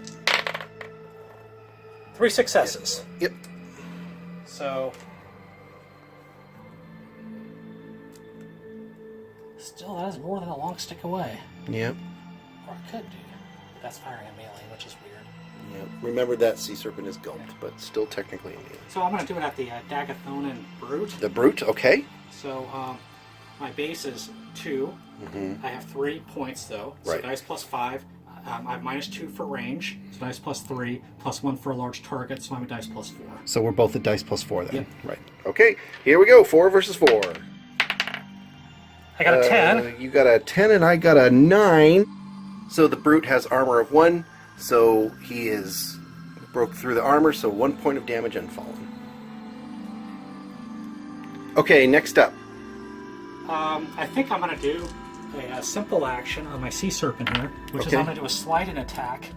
3 successes. Yep. So still, that is more than a long stick away. Yep. Or I could do. That's firing a melee, which is weird. Yep. Remember that Sea Serpent is gulped, but still technically a melee. So I'm going to do it at the Dagathonian Brute. The Brute, okay. So my base is 2. I have 3 points though. So Right. dice plus 5. I have -2 for range. So dice plus 3, plus 1 for a large target. So I'm a dice plus 4. So we're both at dice plus 4 then. Yep. Right. Okay, here we go. 4 versus 4. I got a 10. You got a 10 and I got a 9. So the Brute has armor of 1. So he is broke through the armor, so 1 point of damage unfallen. Okay, next up. I think I'm going to do a simple action on my Sea Serpent here, which is I'm going to do a sliding attack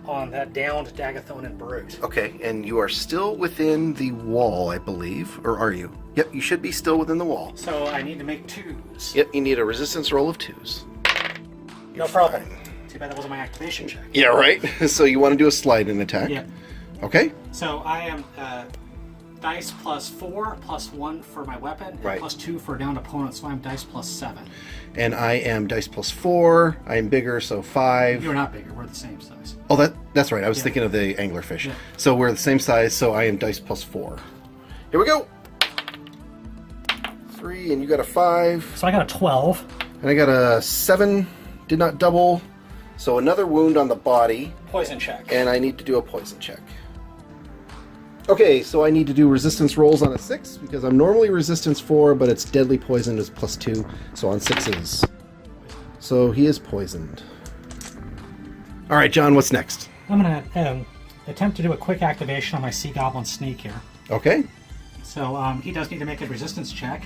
on that downed Dagathonian Brute. Okay, and you are still within the wall, I believe. Or are you? Yep, you should be still within the wall. So I need to make 2s. Yep, you need a resistance roll of 2s. No problem. Too bad that wasn't my activation check. Yeah, right? So you want to do a slide-in attack? Yep. Okay. So I am dice plus 4, plus 1 for my weapon, and Right. plus 2 for a downed opponent, so I'm dice plus 7. And I am dice plus 4. I am bigger, so 5. You're not bigger, we're the same size. Oh, that's right. I was Yeah. thinking of the anglerfish. Yeah. So we're the same size, so I am dice plus 4. Here we go. 3, and you got a 5. So I got a 12. And I got a 7. Did not double. So another wound on the body. Poison check. And I need to do a poison check. Okay, so I need to do resistance rolls on a 6, because I'm normally resistance 4, but it's deadly poison is plus 2, so on 6s. So he is poisoned. All right, John, what's next? I'm going to attempt to do a quick activation on my Sea Goblin Sneak here. Okay. So he does need to make a resistance check,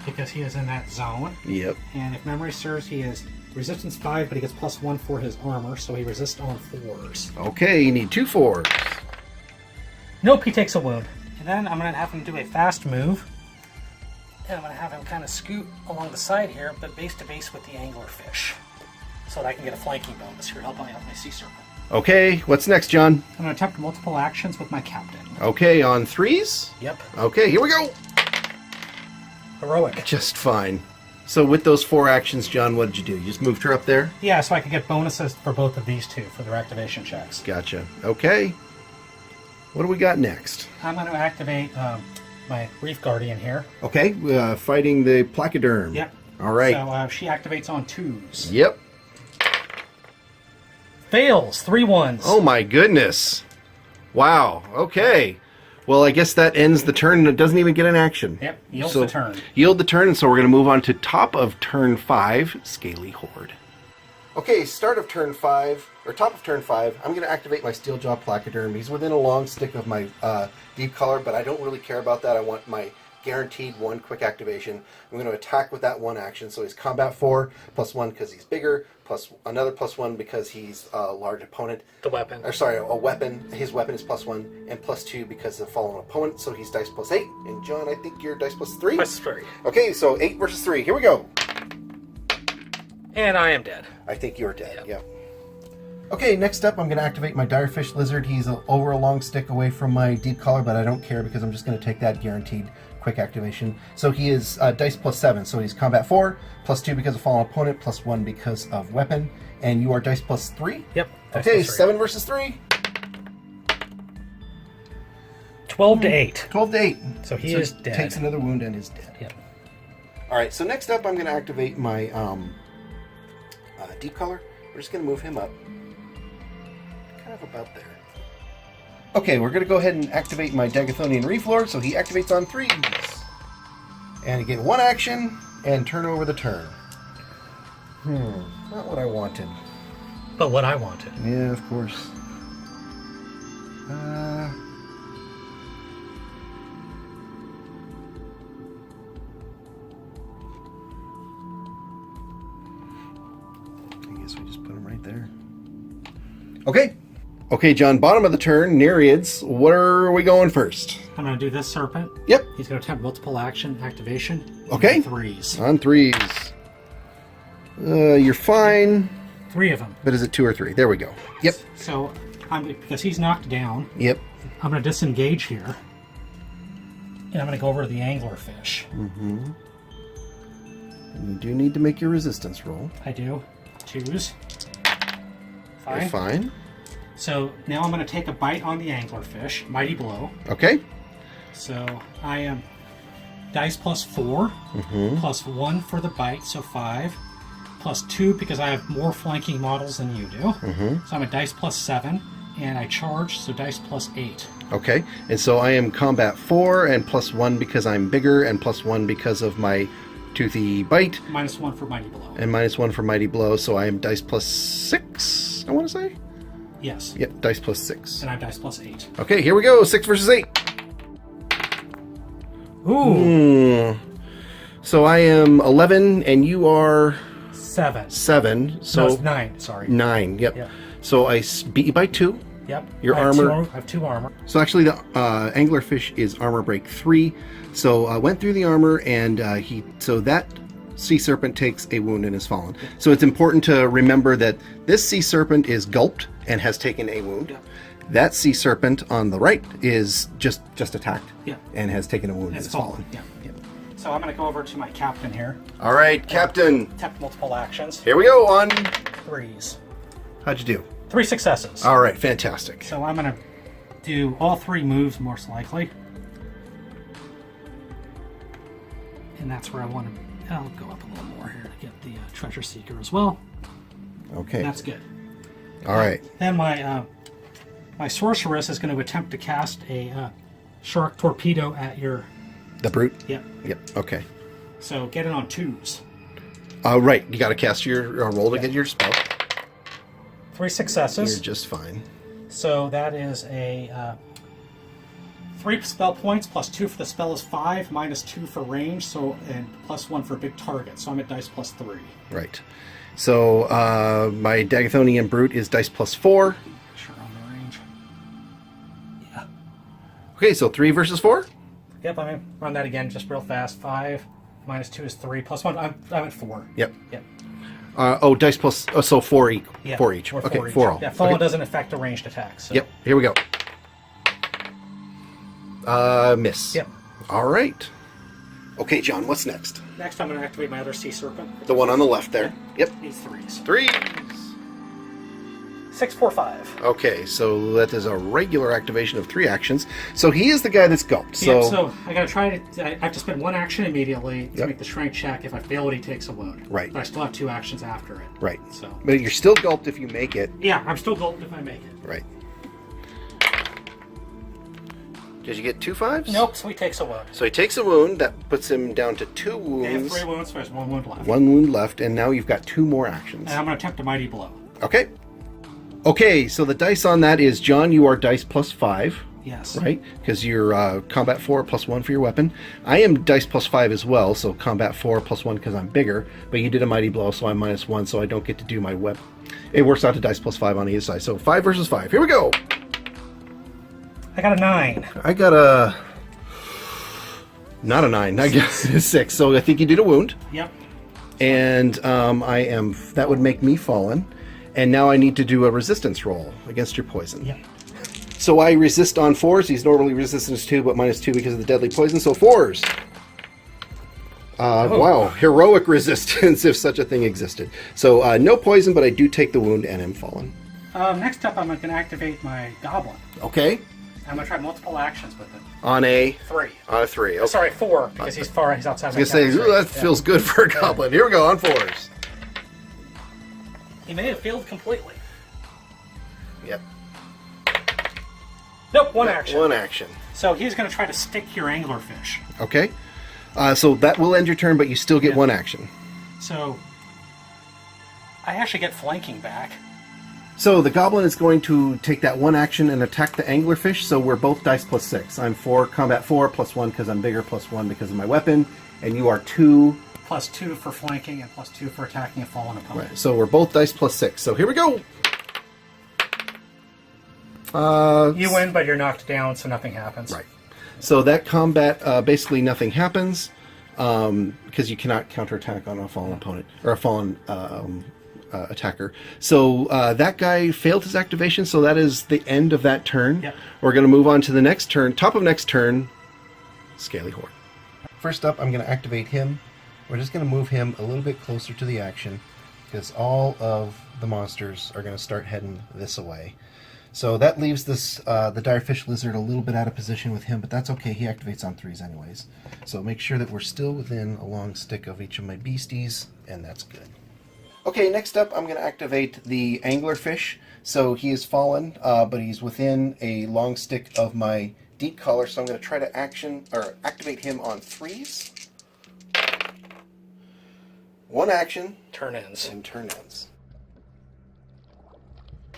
because he is in that zone. Yep. And if memory serves, he is resistance 5, but he gets plus 1 for his armor, so he resists on 4s. Okay, you need 2 4s. Nope, he takes a wound. And then I'm going to have him do a fast move. And I'm going to have him kind of scoot along the side here, but base to base with the anglerfish. So that I can get a flanking bonus here, helping out my Sea Serpent. Okay, what's next, John? I'm going to attempt multiple actions with my captain. Okay, on 3s? Yep. Okay, here we go. Heroic. Just fine. So with those 4 actions, John, what did you do? You just moved her up there? Yeah, so I can get bonuses for both of these two for their activation checks. Gotcha. Okay. What do we got next? I'm going to activate my Reef Guardian here. Okay, fighting the placoderm. Yep. All right. So she activates on 2s. Yep. Fails. 3 1s. Oh my goodness. Wow. Okay. Well, I guess that ends the turn and it doesn't even get an action. Yep. Yields the turn. Yield the turn, and so we're going to move on to top of turn 5, Scaly Horde. Okay, start of turn 5, or top of turn 5, I'm going to activate my Steeljaw Placoderm. He's within a long stick of my Deep Color, but I don't really care about that. I want my guaranteed 1 quick activation. I'm going to attack with that 1 action. So he's combat 4, +1 because he's bigger, plus another +1 because he's a large opponent. The weapon. Or sorry, a weapon. His weapon is +1, and +2 because of fallen opponent. So he's dice +8. And John, I think you're dice +3? +3. Okay, so 8 versus 3. Here we go. And I am dead. I think you're dead, yep. Okay, next up I'm going to activate my Direfish Lizard. He's over a long stick away from my Deep Collar, but I don't care because I'm just going to take that guaranteed quick activation. So he is dice +7, so he's combat 4, +2 because of fallen opponent, +1 because of weapon, and you are dice +3? Yep. Okay, 7 versus 3. 12 to 8. 12 to 8. So he is dead. Takes another wound and is dead. Yep. Alright, so next up I'm going to activate my Deep Collar. We're just going to move him up. Kind of about there. Okay, we're going to go ahead and activate my Dagathonian Reef Lord, so he activates on 3s. And he get 1 action, and turn over the turn. Not what I wanted. But what I wanted. Yeah, of course. I guess we just put him right there. Okay. Okay, John, bottom of the turn, Nereids. Where are we going first? I'm going to do this Serpent. Yep. He's going to attempt multiple action activation. Okay. 3s. On 3s. You're fine. 3 of them. But is it 2 or 3? There we go. Yep. So, because he's knocked down, Yep. I'm going to disengage here. And I'm going to go over to the anglerfish. Mm-hmm. And you do need to make your resistance roll. I do. 2s. Fine. You're fine. So now I'm going to take a bite on the anglerfish. Mighty blow. Okay. So I am dice +4, +1 for the bite, so 5, +2 because I have more flanking models than you do. So I'm a dice +7, and I charge, so dice +8. Okay. And so I am combat 4 and +1 because I'm bigger and +1 because of my toothy bite. -1 for mighty blow. And -1 for mighty blow, so I am dice +6, I want to say? Yes. Yep, dice +6. And I'm dice +8. Okay, here we go. 6 versus 8. Ooh. So I am 11 and you are 7. 7. So No, it's 9, sorry. 9, yep. Yep. So I beat you by 2. Yep. Your I have armor. I have 2 armor. So actually the anglerfish is armor break 3. So I went through the armor and so that sea serpent takes a wound and is fallen. So it's important to remember that this sea serpent is gulped and has taken a wound. Yep. That sea serpent on the right is just attacked. Yep. And has taken a wound and It's is fallen. Yeah. So I'm going to go over to my captain here. All right, Captain. Attempt multiple actions. Here we go on. 3s. How'd you do? 3 successes. All right, fantastic. So I'm going to do all 3 moves, most likely. And that's where I want to... I'll go up a little more here to get the Treasure Seeker as well. Okay. That's good. All right. Then my Sorceress is going to attempt to cast a Shark Torpedo at your... The Brute? Yep. Yep, okay. So get it on 2s. Right, you got to cast your roll to get your spell. 3 successes. You're just fine. So that is a 3 spell points, +2 for the spell is 5, -2 for range, so and +1 for big target. So I'm at dice +3. Right. So my Dagathonian Brute is dice +4. Sure, on the range. Yeah. Okay, so 3 versus 4? Yep, I'm gonna run that again just real fast. 5 -2 is 3, +1. I'm at 4. Yep. Yep. Dice plus. So 4 each. Yeah, 4 each. or Okay, 4 each. 4 all. Yeah, fallen Okay. doesn't affect the ranged attacks. So. Yep. Here we go. Miss. Yep. All right. Okay, John. What's next? Next, I'm going to activate my other Sea Serpent. The one on the left there. Yep. These 3s. 3. 6, 4, 5. Okay, so that is a regular activation of 3 actions. So he is the guy that's gulped. So, Yep, so I gotta try to. I have to spend 1 action immediately to Yep. make the strength check. If I fail it, he takes a wound. Right. But I still have 2 actions after it. right. So But you're still gulped if you make it. yeah, I'm still golden if I make it. Right. Did you get 2 5s? Nope. So he takes a wound. So he takes a wound. That puts him down to 2 wounds. They have 3 wounds, so there's 1 wound left. 1 wound left, and now you've got 2 more actions. And I'm gonna attempt a mighty blow. Okay. Okay, so the dice on that is, John, you are dice +5. Yes. Right? Because you're combat 4 plus 1 for your weapon. I am dice plus 5 as well, so combat 4 plus 1 because I'm bigger. But you did a mighty blow, so I'm minus 1, so I don't get to do my weapon. It works out to dice plus 5 on either side. So 5 versus 5. Here we go! I got a 9. I got a... Not a 9. I got a 6. So I think you did a wound. Yep. And I am... That would make me fallen. And now I need to do a resistance roll against your poison. Yep. So I resist on 4s. He's normally resistance 2, but minus 2 because of the deadly poison. So 4s. Wow. Heroic resistance, if such a thing existed. So no poison, but I do take the wound and am fallen. Next up, I'm going to activate my goblin. Okay. I'm going to try multiple actions with it. On a... 3. On a 3. Okay. Sorry, 4, because he's outside my I was going to say, ooh, that feels good for a goblin. Here we go, on 4s. He may have failed completely. Yep. Nope, one action. One action. So he's going to try to stick your anglerfish. Okay. So that will end your turn, but you still get one action. So I actually get flanking back. So the goblin is going to take that one action and attack the anglerfish, so we're both dice plus 6. I'm 4, combat 4, plus 1 because I'm bigger, plus 1 because of my weapon, and you are 2. Plus 2 for flanking and plus 2 for attacking a fallen opponent. Right, so we're both dice plus 6. So here we go! You win, but you're knocked down, so nothing happens. Right. So that combat, basically nothing happens, because you cannot counterattack on a fallen opponent, or a fallen attacker. So that guy failed his activation, so that is the end of that turn. Yep. We're going to move on to the next turn. Top of next turn, Scaly Horde. First up, I'm going to activate him. We're just going to move him a little bit closer to the action, because all of the monsters are going to start heading this way. So that leaves this the Direfish Lizard a little bit out of position with him, but that's okay. He activates on 3s anyways. So make sure that we're still within a long stick of each of my beasties, and that's good. Okay, next up I'm going to activate the Anglerfish. So he is fallen, but he's within a long stick of my Deep Collar, so I'm going to try to activate him on 3s. One action. Turn ends. And turn ends.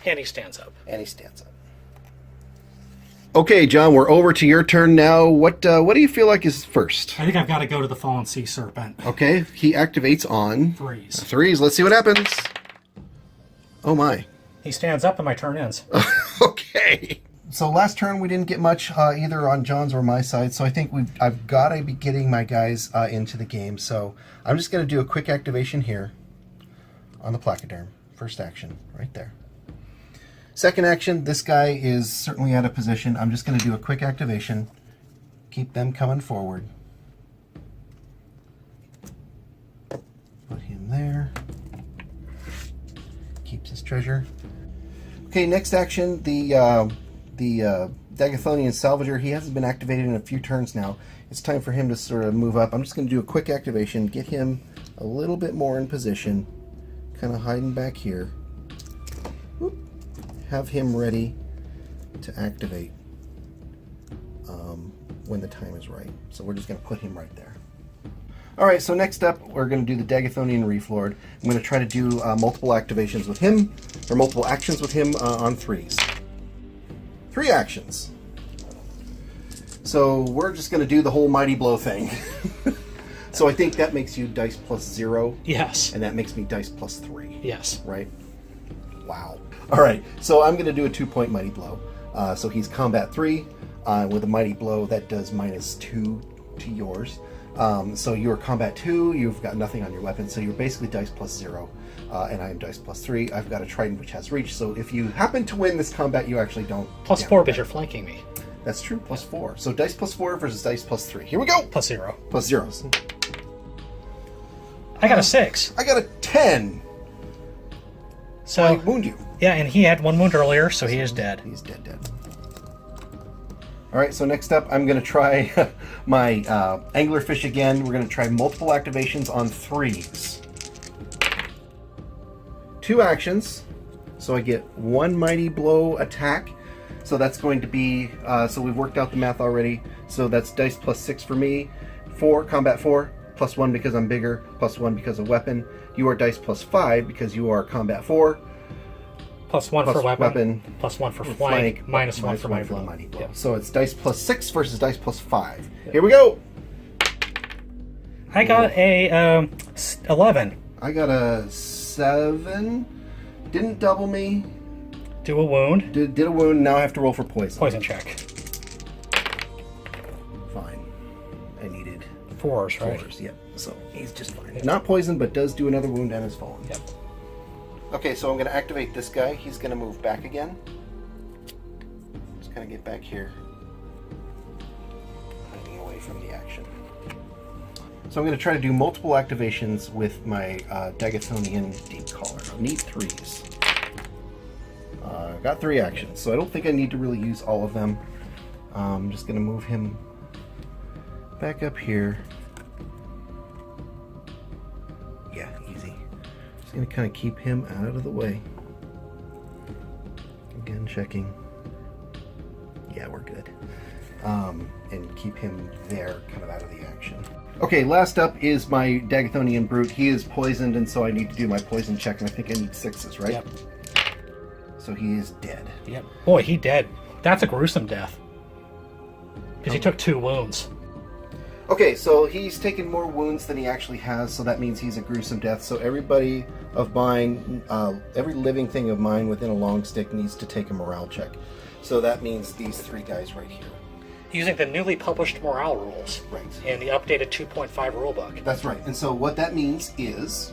And he stands up. And he stands up. Okay, John, we're over to your turn now. What do you feel like is first? I think I've got to go to the Fallen Sea Serpent. Okay, he activates on 3s. 3s. Let's see what happens. Oh my. He stands up and my turn ends. Okay. So last turn we didn't get much either on John's or my side, so I think I've got to be getting my guys into the game. So I'm just going to do a quick activation here on the Placoderm. First action, right there. Second action, this guy is certainly out of position. I'm just going to do a quick activation. Keep them coming forward. Put him there. Keeps his treasure. Okay, next action, the Dagathonian Salvager. He hasn't been activated in a few turns now. It's time for him to sort of move up. I'm just going to do a quick activation, get him a little bit more in position, kind of hiding back here. Whoop. Have him ready to activate when the time is right. So we're just going to put him right there. Alright, so next up we're going to do the Dagathonian Reef Lord. I'm going to try to do multiple activations with him, or multiple actions with him on 3s. 3 actions. So we're just going to do the whole Mighty Blow thing. So I think that makes you dice plus 0. Yes. And that makes me dice plus 3. Yes. Right? Wow. Alright, so I'm going to do a 2-point Mighty Blow. So he's combat 3. With a Mighty Blow, that does minus 2 to yours. So you're combat 2, you've got nothing on your weapon, so you're basically dice plus 0. And I am dice plus 3. I've got a trident which has reach, so if you happen to win this combat, you actually don't... Plus 4 because you're flanking me. That's true, plus 4. So dice plus 4 versus dice plus 3. Here we go! Plus 0. Plus 0s. I got a 6. I got a 10. So I wound you. Yeah, and he had 1 wound earlier, so he is dead. He's dead. Alright, so next up I'm going to try my Anglerfish again. We're going to try multiple activations on 3s. 2 actions. So I get 1 Mighty Blow attack. So that's going to be, so we've worked out the math already. So that's dice plus 6 for me. 4, combat 4, plus 1 because I'm bigger, plus 1 because of weapon. You are dice plus 5 because you are combat 4. +1 plus for weapon, weapon, +1 for flank, -1 for mighty the blow. mighty blow. Yep. So it's dice +6 versus dice +5. Here we go. I got a 11. I got a 7. Didn't double me. Do a wound. Did a wound. Now I have to roll for poison. Poison check. Fine. I needed 4s, right? 4s. Yep. So he's just fine. Not poisoned, but does do another wound and is fallen. Yep. Okay, so I'm going to activate this guy. He's going to move back again. Just kind of get back here. Hiding away from the action. So I'm going to try to do multiple activations with my Dagathonian Deep Collar. I'll need 3s. Got 3 actions, so I don't think I need to really use all of them. I'm just going to move him back up here. Yeah, easy. Just going to kind of keep him out of the way. Again, checking. Yeah, we're good. And keep him there, kind of out of the action. Okay, last up is my Dagathonian Brute. He is poisoned, and so I need to do my poison check, and I think I need 6s, right? Yep. So he is dead. Yep. Boy, he dead. That's a gruesome death. Because he took 2 wounds. Okay, so he's taken more wounds than he actually has, so that means he's a gruesome death. So everybody of mine, every living thing of mine within a long stick needs to take a morale check. So that means these 3 guys right here. Using the newly published morale rules. Right. In the updated 2.5 rulebook. That's right. And so what that means is...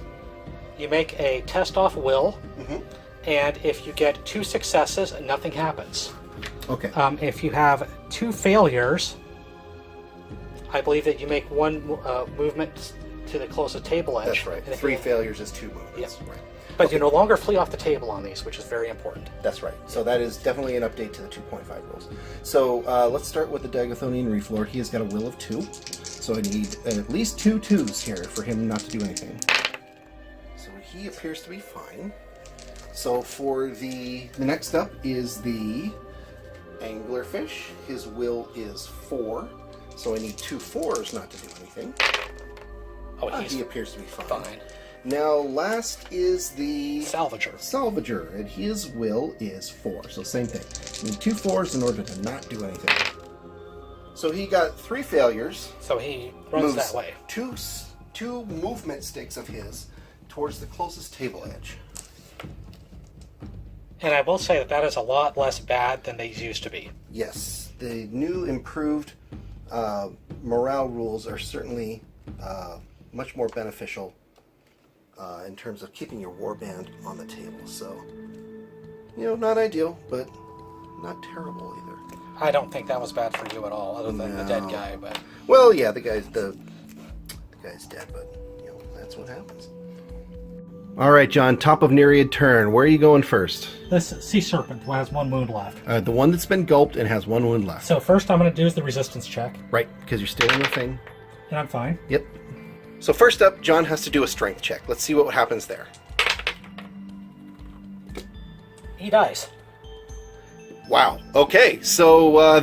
You make a test off will, Mm-hmm. and if you get 2 successes, nothing happens. Okay. If you have 2 failures, I believe that you make 1 movement to the closest table edge. That's right. And if 3 you- failures is 2 movements. Yep. Right. But you no longer flee off the table on these, which is very important. That's right. So that is definitely an update to the 2.5 rules. So let's start with the Dagathonian Reef Lord. He has got a will of 2. So I need at least 2 2s here for him not to do anything. So he appears to be fine. So for the next up is the Anglerfish. His will is 4. So I need 2 4s not to do anything. Oh, he's He appears to be fine. fine. Now last is the Salvager. and his will is 4. So same thing. You need 2 4s in order to not do anything. So he got 3 failures. So he runs Moves that way. Two movement sticks of his towards the closest table edge. And I will say that that is a lot less bad than they used to be. Yes, the new improved morale rules are certainly much more beneficial in terms of keeping your warband on the table. So, not ideal, but not terrible either. I don't think that was bad for you at all, other than the dead guy. But Well, yeah, the guy's dead, but that's what happens. All right, John. Top of Nereid turn. Where are you going first? this Sea Serpent has 1 wound left. The one that's been gulped and has 1 wound left. So first I'm going to do is the resistance check, Right, because you're still in the thing. and I'm fine. Yep. So first up, John has to do a strength check. Let's see what happens there. He dies. Wow. Okay, so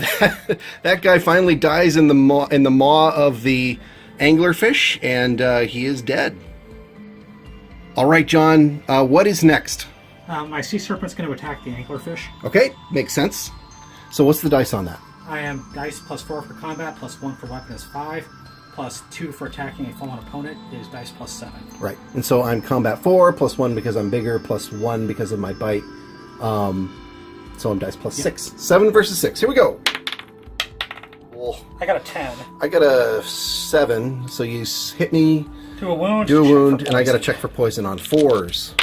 that guy finally dies in the maw of the anglerfish, and he is dead. All right, John. What is next? My Sea Serpent's going to attack the anglerfish. Okay, makes sense. So what's the dice on that? I am dice +4 for combat, +1 for weapon is 5, +2 for attacking a fallen opponent is dice +7. Right. And so I'm combat 4, +1 because I'm bigger, +1 because of my bite. So I'm dice +6. 7 versus 6. Here we go. I got a 10. I got a 7. So you hit me, Do a wound. do a check for wound, and I got to poison. check for poison on 4s.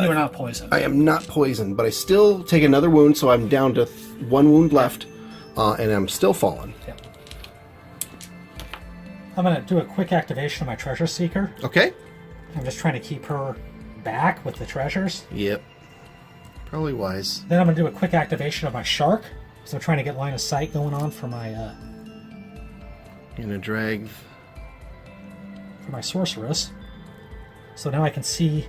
You are not poisoned. I am not poisoned, but I still take another wound, so I'm down to 1 wound left, and I'm still fallen. Yep. I'm going to do a quick activation of my Treasure Seeker. Okay? I'm just trying to keep her back with the treasures. Yep. Probably wise. Then I'm going to do a quick activation of my Shark. So I'm trying to get line of sight going on for my Gonna drag. Sorceress. So now I can see.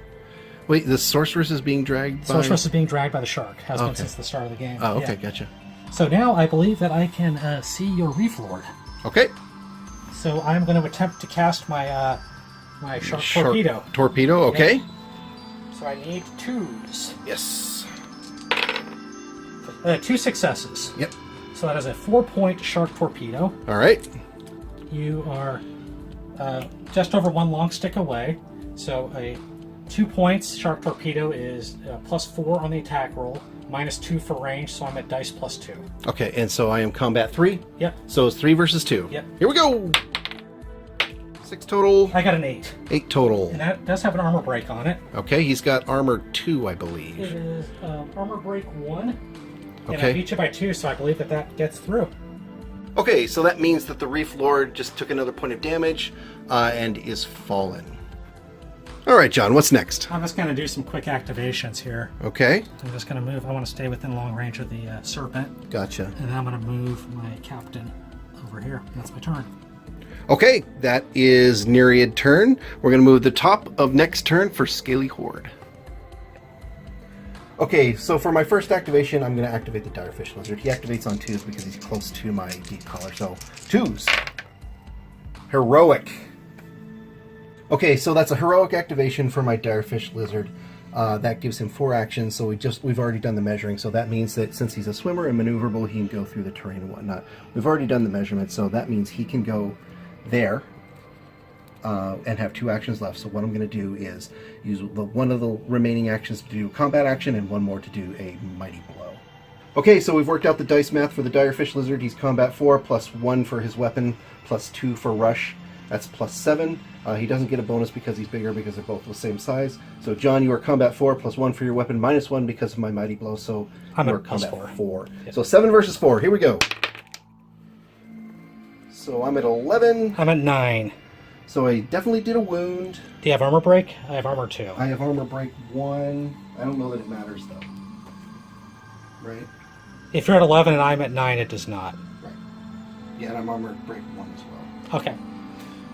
Wait, the sorceress is being dragged by... Sorceress is being dragged by the Shark. Has been Okay. since the start of the game. Oh, okay, Yeah. gotcha. So now I believe that I can see your Reef Lord. Okay. So I'm going to attempt to cast my my Shark Torpedo. Torpedo, okay. So I need 2s. Yes. 2 successes. Yep. So that is a 4-point shark torpedo. All right. You are just over 1 long stick away. So a 2 points shark torpedo is +4 on the attack roll, -2 for range, so I'm at dice +2. Okay, and so I am combat 3? Yep. So it's 3 versus 2. Yep. Here we go! 6 total. I got an 8. 8 total. And that does have an armor break on it. Okay, he's got armor 2, I believe. It is armor break 1. And Okay. I beat you by 2, so I believe that gets through. Okay, so that means that the Reef Lord just took another point of damage and is fallen. All right, John, what's next? I'm just going to do some quick activations here. Okay. I'm just going to move. I want to stay within long range of the Serpent. Gotcha. And then I'm going to move my captain over here. That's my turn. Okay, that is Nereid turn. We're going to move the top of next turn for Scaly Horde. Okay, so for my first activation, I'm going to activate the Direfish Lizard. He activates on 2s because he's close to my deep collar. So 2s. Heroic. Okay, so that's a heroic activation for my Direfish Lizard. That gives him 4 actions, so we've already done the measuring, so that means that since he's a swimmer and maneuverable, he can go through the terrain and whatnot. We've already done the measurement, so that means he can go there and have 2 actions left. So what I'm going to do is use one of the remaining actions to do a combat action and 1 more to do a mighty blow. Okay, so we've worked out the dice math for the Direfish Lizard. He's combat 4, +1 for his weapon, +2 for rush. That's +7. He doesn't get a bonus because he's bigger, because they're both the same size. So, John, you are combat 4, +1 for your weapon, -1 because of my mighty blow. So, I'm you are at combat 4. Yep. So, 7 versus 4. Here we go. So, I'm at 11. I'm at 9. So, I definitely did a wound. Do you have armor break? I have armor 2. I have armor break 1. I don't know that it matters, though. Right? If you're at 11 and I'm at 9, it does not. Right. Yeah, and I'm armor break 1 as well. Okay.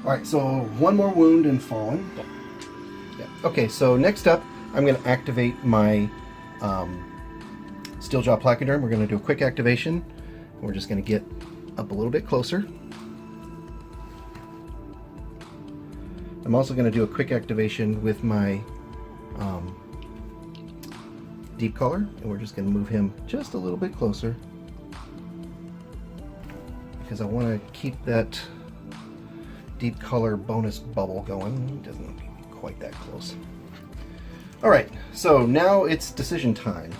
Alright, so 1 more wound and fallen. Yeah. Yeah. Okay, so next up, I'm going to activate my Steeljaw Placoderm. We're going to do a quick activation. We're just going to get up a little bit closer. I'm also going to do a quick activation with my Deep Collar, and we're just going to move him just a little bit closer because I want to keep that Deep Color bonus bubble going. It doesn't need to be quite that close. Alright, so now it's decision time.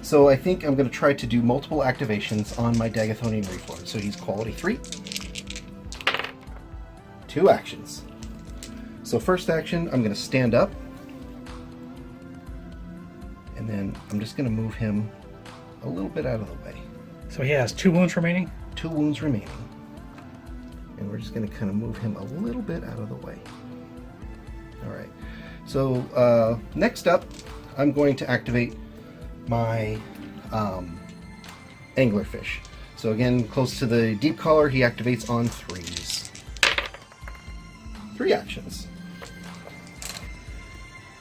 So I think I'm going to try to do multiple activations on my Dagathonian Reef Lord. So he's quality 3. 2 actions. So first action, I'm going to stand up. And then I'm just going to move him a little bit out of the way. So he has 2 wounds remaining? 2 wounds remaining. And we're just going to kind of move him a little bit out of the way. Alright, so next up, I'm going to activate my Anglerfish. So again, close to the Deep Collar, he activates on 3s. 3 actions.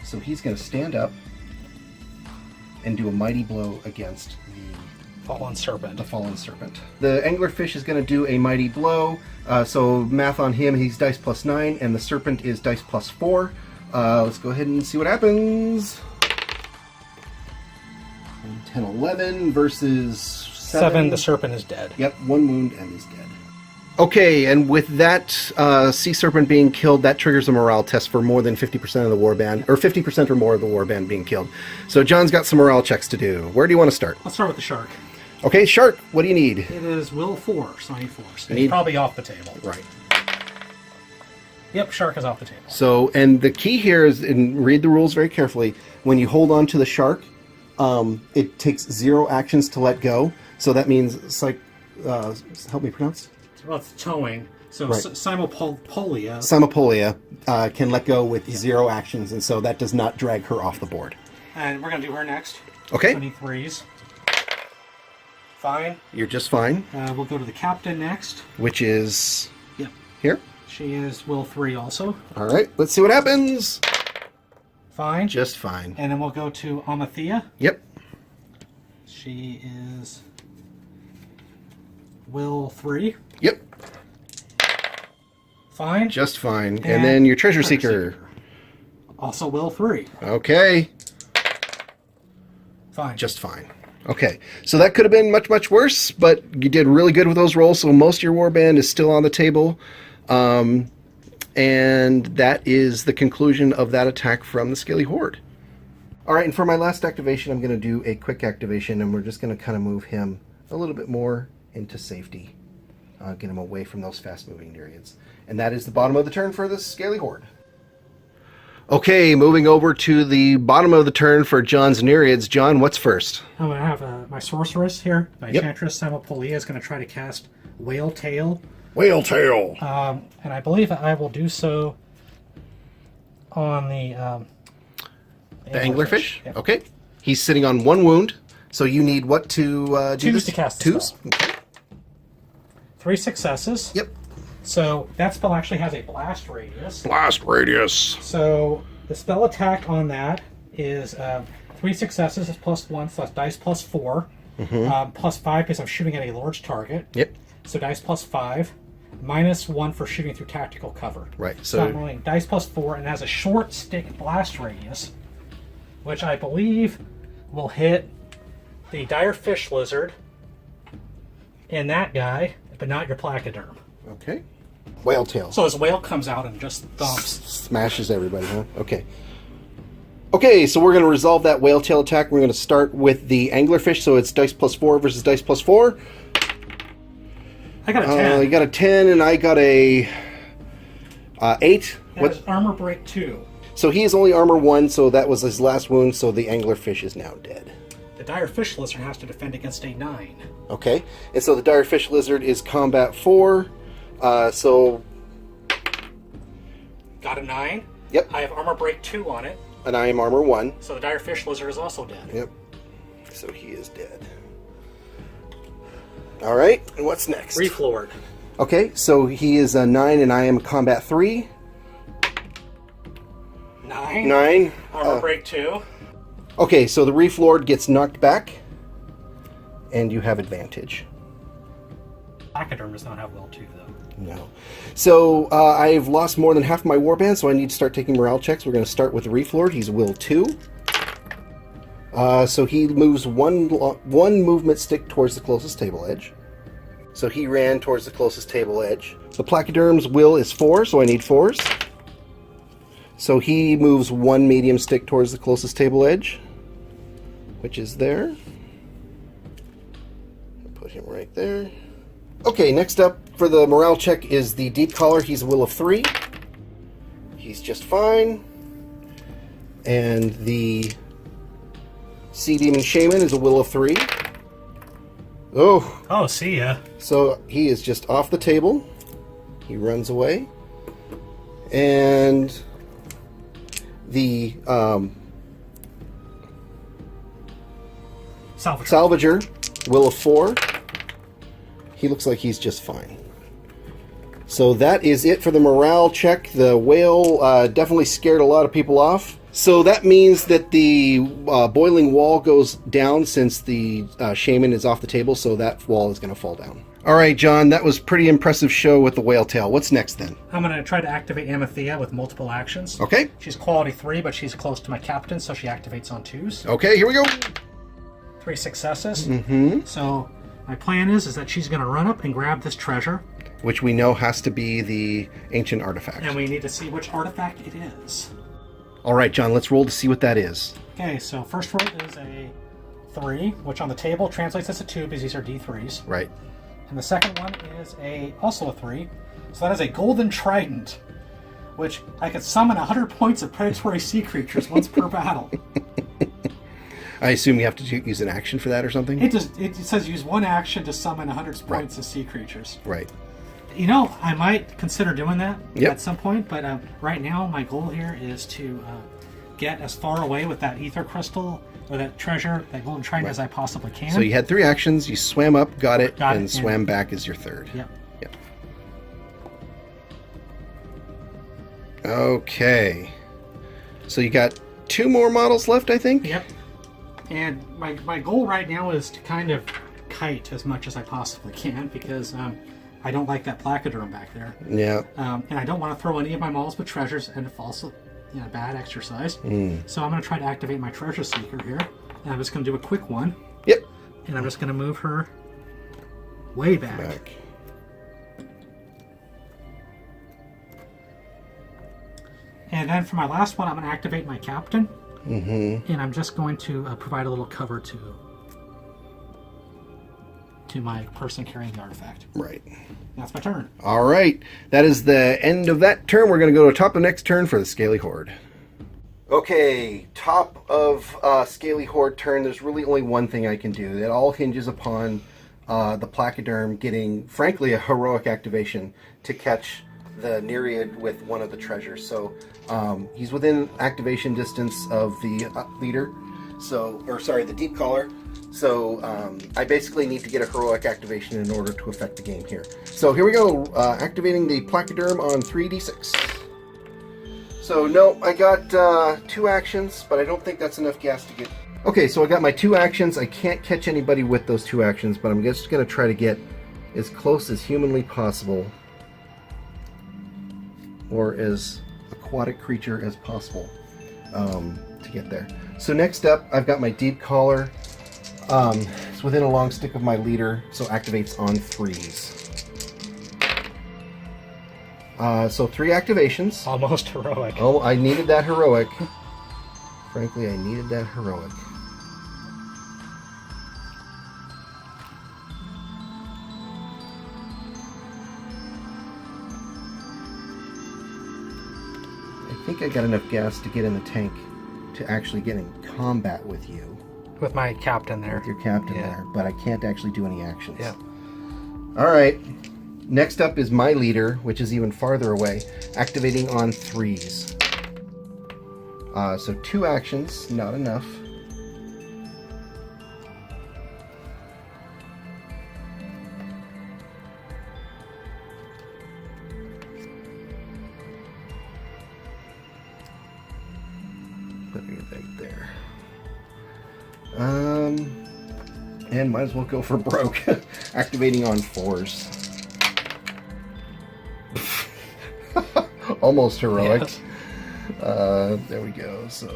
So he's going to stand up and do a mighty blow against Fallen Serpent. the Fallen Serpent. The Anglerfish is going to do a mighty blow. So math on him, he's dice +9, and the Serpent is dice +4. Let's go ahead and see what happens. 10, 11 versus 7. The Serpent is dead. Yep, 1 wound and is dead. Okay, and with that Sea Serpent being killed, that triggers a morale test for more than 50% of the warband, or 50% or more of the warband being killed. So John's got some morale checks to do. Where do you want to start? Let's start with the Shark. Okay, Shark, what do you need? It is Will 4, so I need 4. So Need- he's probably off the table. Right. Yep, Shark is off the table. So, and the key here is, and read the rules very carefully, when you hold on to the Shark, it takes 0 actions to let go. So that means it's like, help me pronounce? Well, it's towing. So Right. Simopolia. Simopolia can let go with 0 actions, and so that does not drag her off the board. And we're going to do her next. Okay. 23s. Fine. You're just fine, We'll go to the Captain next. which is Yep. here. She is Will 3 also. All right, let's see what happens. Fine. Just fine. And then we'll go to Amathea. Yep. She is Will 3. Yep. Fine. Just fine. And then your Treasure Seeker. Also will 3. Okay. Fine. Just fine. Okay, so that could have been much, much worse, but you did really good with those rolls, so most of your warband is still on the table. And that is the conclusion of that attack from the Scaly Horde. All right, and for my last activation, I'm going to do a quick activation, and we're just going to kind of move him a little bit more into safety. Get him away from those fast-moving Nereids. And that is the bottom of the turn for the Scaly Horde. Okay, moving over to the bottom of the turn for John's Nereids. John, what's first? I'm going to have my Sorceress here. My Enchantress Samapolia is going to try to cast Whale Tail. Whale Tail! And I believe that I will do so on the anglerfish? Yep. Okay. He's sitting on 1 wound, so you need what to do 2s this? to cast the 2s? spell. Okay. 3 successes. Yep. So that spell actually has a blast radius. Blast radius. So the spell attack on that is 3 successes is +1, so that's dice +4, +5 because I'm shooting at a large target. Yep. So dice +5, -1 for shooting through tactical cover. Right. So I'm rolling dice +4 and has a short stick blast radius, which I believe will hit the dire fish lizard and that guy, but not your placoderm. Okay. Whale tail. So his whale comes out and just thumps. Smashes everybody, huh? Okay. Okay, so we're going to resolve that whale tail attack. We're going to start with the anglerfish, so it's dice +4 versus dice +4. I got a 10. You got a 10, and I got a 8. That is armor break 2. So he is only armor 1, so that was his last wound, so the anglerfish is now dead. The dire fish lizard has to defend against a 9. Okay, and so the dire fish lizard is combat 4. So Got a 9. Yep. I have armor break 2 on it. And I am armor 1. So the dire fish lizard is also dead. Yep. So he is dead. All right, and what's next? Reef Lord. Okay, so he is a 9 and I am combat 3. 9. 9. Armor break 2. Okay, so the Reef Lord gets knocked back, and you have advantage. Placoderm does not have well 2 though. No. So I've lost more than half my warband, so I need to start taking morale checks. We're going to start with the Reef Lord. He's will 2. So he moves one movement stick towards the closest table edge. So he ran towards the closest table edge. The Placoderm's will is 4, so I need 4s. So he moves 1 medium stick towards the closest table edge, which is there. Put him right there. Okay, next up for the morale check is the Deep Caller. He's a will of 3. He's just fine. And the Sea Demon Shaman is a will of 3. Oh, see ya. So he is just off the table. He runs away. And the Salvager, will of 4. He looks like he's just fine. So that is it for the morale check. The whale definitely scared a lot of people off. So that means that the boiling wall goes down since the shaman is off the table, so that wall is going to fall down. All right, John, that was pretty impressive show with the whale tail. What's next then? I'm going to try to activate Amathea with multiple actions. Okay. She's quality 3, but she's close to my captain, so she activates on 2s. Okay, here we go. 3 successes. Mm-hmm. So my plan is that she's going to run up and grab this treasure. Which we know has to be the ancient artifact. And we need to see which artifact it is. All right, John, let's roll to see what that is. Okay, so first roll is a 3, which on the table translates as a 2 because these are D3s. Right. And the second one is also a 3. So that is a golden trident, which I could summon 100 points of predatory sea creatures once per battle. I assume you have to use an action for that or something? It says use 1 action to summon 100 points of sea creatures. Right. You know, I might consider doing that Yep. at some point, but right now my goal here is to get as far away with that ether crystal or that treasure, that golden trident, as I possibly can. So you had 3 actions, you swam up, got it, Got and it, swam back is your 3rd. Yep. Yep. Okay. So you got 2 more models left, I think? Yep. And my goal right now is to kind of kite as much as I possibly can because I don't like that placoderm back there. Yeah. And I don't want to throw any of my models with treasures, and bad exercise. So I'm going to try to activate my Treasure Seeker here. And I'm just going to do a quick one. Yep. And I'm just going to move her way back. And then for my last one, I'm going to activate my Captain. And I'm just going to provide a little cover to my person carrying the artifact. Right. That's my turn. All right. That is the end of that turn. We're going to go to top of the next turn for the Scaly Horde. Okay, top of Scaly Horde turn, there's really only one thing I can do. It all hinges upon the Placoderm getting, frankly, a heroic activation to catch the Nereid with one of the treasures. So he's within activation distance of the leader, the deep caller. So I basically need to get a heroic activation in order to affect the game here. So here we go, activating the Placoderm on 3d6. So no, I got 2 actions, but I don't think that's enough gas to get... Okay, so I got my 2 actions. I can't catch anybody with those 2 actions, but I'm just going to try to get as close as humanly possible, or as aquatic creature as possible to get there. So next up, I've got my deep caller. It's within a long stick of my leader, so activates on 3s. So 3 activations. Almost heroic. Oh, I needed that heroic. Frankly, I needed that heroic. I think I got enough gas to get in the tank to actually get in combat with you. With my captain there. With your captain there, but I can't actually do any actions. Yeah. All right. Next up is my leader, which is even farther away, activating on 3s. So 2 actions, not enough. Put it right there. And might as well go for broke. Activating on 4s. Almost heroic. Yes. There we go. So 1, 2,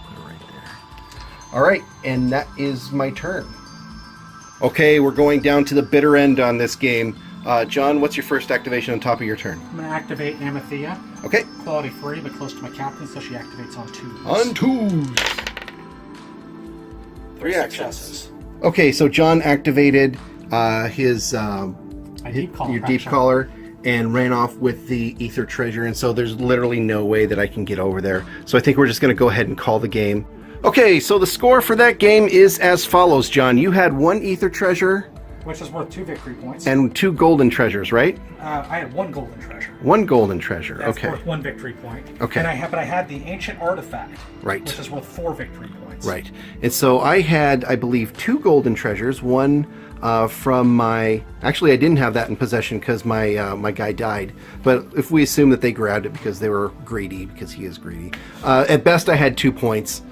put it right there. All right, and that is my turn. Okay, we're going down to the bitter end on this game. John, what's your first activation on top of your turn? I'm going to activate Amethea. Okay. Quality 3, but close to my captain, so she activates on 2s. On 2s. 3 successes. actions. Okay, so John activated his deep caller your deep caller and ran off with the ether treasure, and so there's literally no way that I can get over there. So I think we're just going to go ahead and call the game. Okay, so the score for that game is as follows, John. You had 1 ether treasure, which is worth 2 victory points, and 2 golden treasures, right? I had 1 golden treasure. 1 golden treasure. That's okay. worth 1 victory point. Okay. And but I had the ancient artifact, right, which is worth 4 victory points. Right. And so I had, I believe, 2 golden treasures. One from my... Actually, I didn't have that in possession because my guy died. But if we assume that they grabbed it because they were greedy, because he is greedy. At best, I had 2 points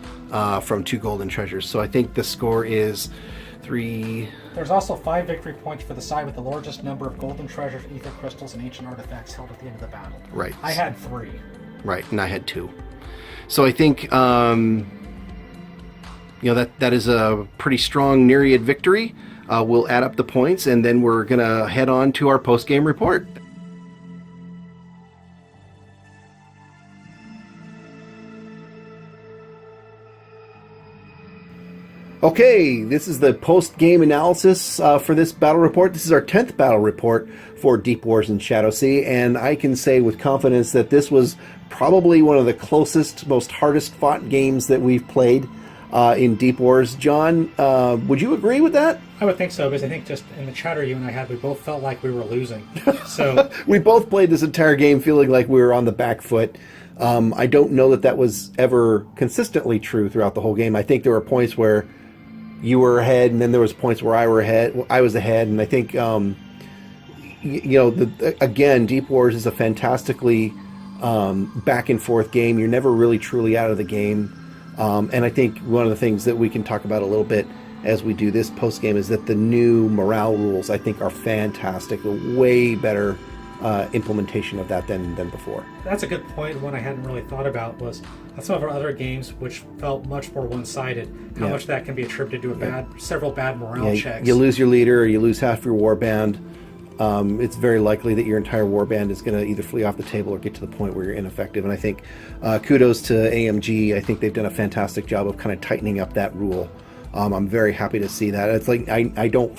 from 2 golden treasures. So I think the score is 3... There's also 5 victory points for the side with the largest number of golden treasures, ether crystals, and ancient artifacts held at the end of the battle. Right. I had 3. Right, and I had 2. So I think, that is a pretty strong Nereid victory. We'll add up the points, and then we're going to head on to our post-game report. Okay, this is the post-game analysis for this battle report. This is our 10th battle report for DeepWars and Shadowsea, and I can say with confidence that this was probably one of the closest, most hardest-fought games that we've played in DeepWars. John, would you agree with that? I would think so, because I think just in the chatter you and I had, we both felt like we were losing. So we both played this entire game feeling like we were on the back foot. I don't know that that was ever consistently true throughout the whole game. I think there were points where you were ahead, and then there was points where I was ahead, and I think again, DeepWars is a fantastically back and forth game. You're never really truly out of the game, and I think one of the things that we can talk about a little bit as we do this post game is that the new morale rules I think are fantastic, way better implementation of that than before. That's a good point. One I hadn't really thought about was some of our other games, which felt much more one-sided. How much that can be attributed to several bad morale checks. You lose your leader, or you lose half your warband. It's very likely that your entire warband is going to either flee off the table or get to the point where you're ineffective. And I think kudos to AMG. I think they've done a fantastic job of kind of tightening up that rule. I'm very happy to see that. It's like I don't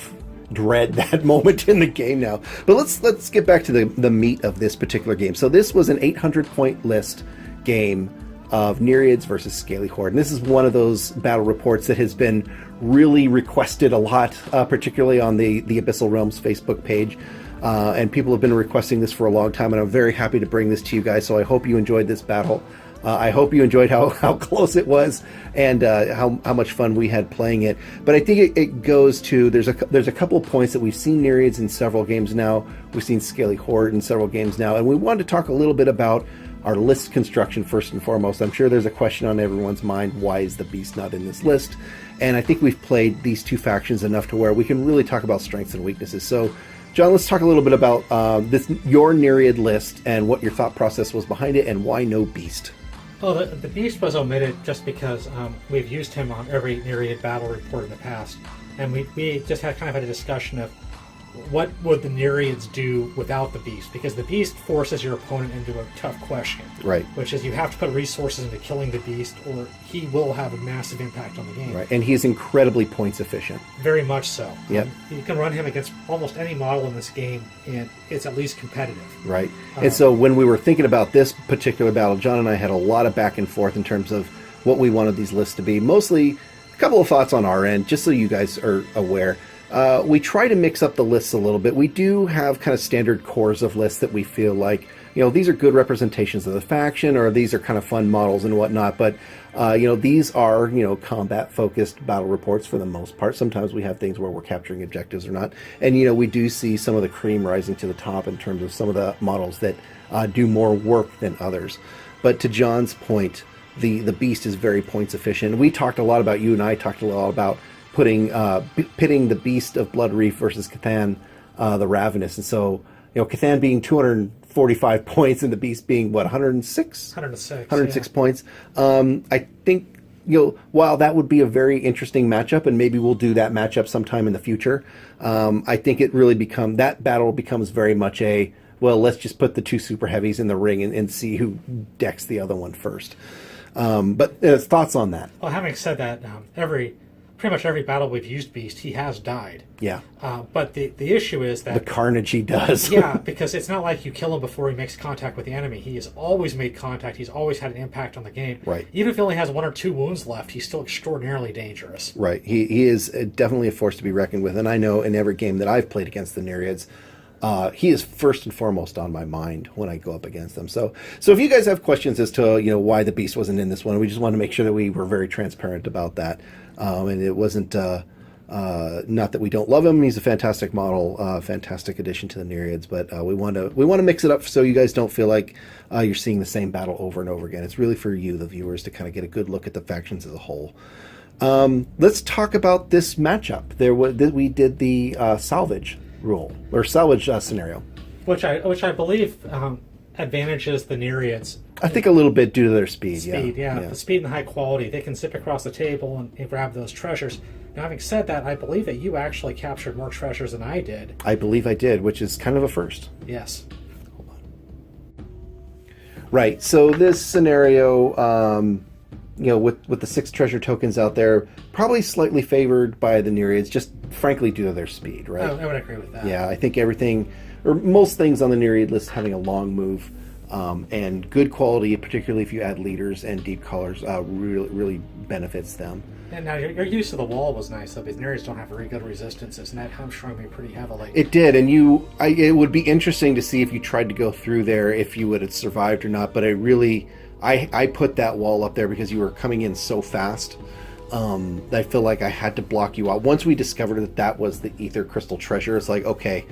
dread that moment in the game now. But let's get back to the meat of this particular game. So this was an 800-point list game of Nereids versus Scaly Horde. And this is one of those battle reports that has been really requested a lot, particularly on the Abyssal Realms Facebook page. And people have been requesting this for a long time, and I'm very happy to bring this to you guys. So I hope you enjoyed this battle. I hope you enjoyed how close it was and how much fun we had playing it. But I think it goes to, there's a couple of points that we've seen Nereids in several games now. We've seen Scaly Horde in several games now. And we wanted to talk a little bit about our list construction first and foremost. I'm sure there's a question on everyone's mind, why is the Beast not in this list? And I think we've played these two factions enough to where we can really talk about strengths and weaknesses. So, John, let's talk a little bit about your Nereid list and what your thought process was behind it and why no Beast. Well, the Beast was omitted just because we've used him on every Nereid battle report in the past. And we just had kind of had a discussion of what would the Nereids do without the Beast? Because the Beast forces your opponent into a tough question. Right. Which is you have to put resources into killing the Beast or he will have a massive impact on the game. Right. And he's incredibly points efficient. Very much so. Yep. You can run him against almost any model in this game and it's at least competitive. Right. And so when we were thinking about this particular battle, John and I had a lot of back and forth in terms of what we wanted these lists to be. Mostly a couple of thoughts on our end, just so you guys are aware. We try to mix up the lists a little bit. We do have kind of standard cores of lists that we feel like, these are good representations of the faction, or these are kind of fun models and whatnot. But, these are, combat-focused battle reports for the most part. Sometimes we have things where we're capturing objectives or not. And, we do see some of the cream rising to the top in terms of some of the models that do more work than others. But to John's point, the Beast is very points efficient. We talked a lot about, you and I talked a lot about pitting the Beast of Blood Reef versus Cathan, the Ravenous. And so, Cathan being 245 points and the Beast being, 106? 106 points. I think, while that would be a very interesting matchup, and maybe we'll do that matchup sometime in the future, I think it really that battle becomes very much let's just put the two super heavies in the ring and see who decks the other one first. But thoughts on that? Well, having said that, pretty much every battle we've used Beast, he has died. Yeah. But the issue is that... The carnage he does. Yeah, because it's not like you kill him before he makes contact with the enemy. He has always made contact. He's always had an impact on the game. Right. Even if he only has 1 or 2 wounds left, he's still extraordinarily dangerous. Right. He is definitely a force to be reckoned with. And I know in every game that I've played against the Nereids, he is first and foremost on my mind when I go up against them. So if you guys have questions as to why the Beast wasn't in this one, we just want to make sure that we were very transparent about that. And it wasn't not that we don't love him. He's a fantastic model, fantastic addition to the Nereids. But we want to mix it up so you guys don't feel like you're seeing the same battle over and over again. It's really for you, the viewers, to kind of get a good look at the factions as a whole. Let's talk about this matchup. We did the salvage rule or salvage scenario, which I believe advantages the Nereids. I think a little bit due to their speed. Yeah. The speed and the high quality. They can zip across the table and grab those treasures. Now, having said that, I believe that you actually captured more treasures than I did. I believe I did, which is kind of a first. Yes. Hold on. Right. So this scenario, with the 6 treasure tokens out there, probably slightly favored by the Nereids, just frankly due to their speed, right? I would agree with that. Yeah, I think everything, or most things on the Nereid list having a long move and good quality, particularly if you add leaders and deep colors, really benefits them. And now your use of the wall was nice, though, because Nereids don't have very good resistances, and that hamstrung me pretty heavily. It did, and it would be interesting to see if you tried to go through there, if you would have survived or not, but I put that wall up there because you were coming in so fast. I feel like I had to block you out. Once we discovered that was the Ether Crystal Treasure, it's like, okay,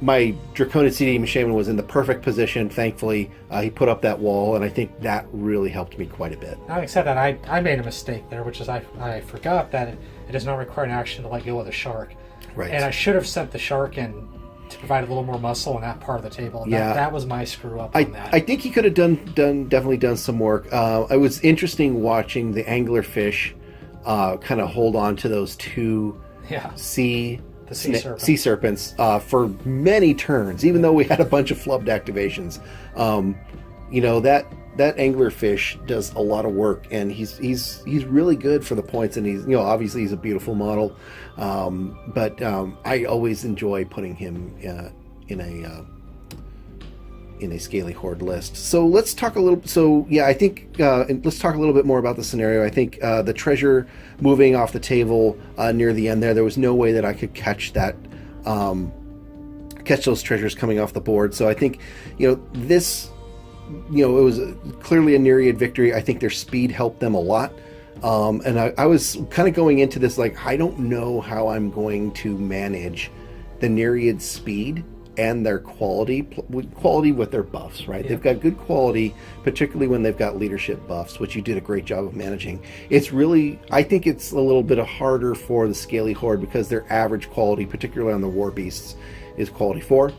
my Draconic CDM Shaman was in the perfect position. Thankfully, he put up that wall, and I think that really helped me quite a bit. Having said that, I made a mistake there, which is I forgot that it does not require an action to let go of the shark. Right. And I should have sent the shark in to provide a little more muscle on that part of the table. And Yeah. that was my screw up on that. I think he could have definitely done some work. It was interesting watching the anglerfish kind of hold on to those two sea serpents for many turns, even though we had a bunch of flubbed activations. That anglerfish does a lot of work, and he's really good for the points, and he's obviously he's a beautiful model, but I always enjoy putting him in a Scaly Horde list. So let's talk a little. So yeah, I think let's talk a little bit more about the scenario. I think the treasure moving off the table near the end there was no way that I could catch that. Catch those treasures coming off the board. So I think this. It was clearly a Nereid victory. I think their speed helped them a lot. And I was kind of going into this like, I don't know how I'm going to manage the Nereid speed and their quality with their buffs, right? Yeah. They've got good quality, particularly when they've got leadership buffs, which you did a great job of managing. It's really, I think it's a little bit harder for the Scaly Horde because their average quality, particularly on the war beasts, is quality 4.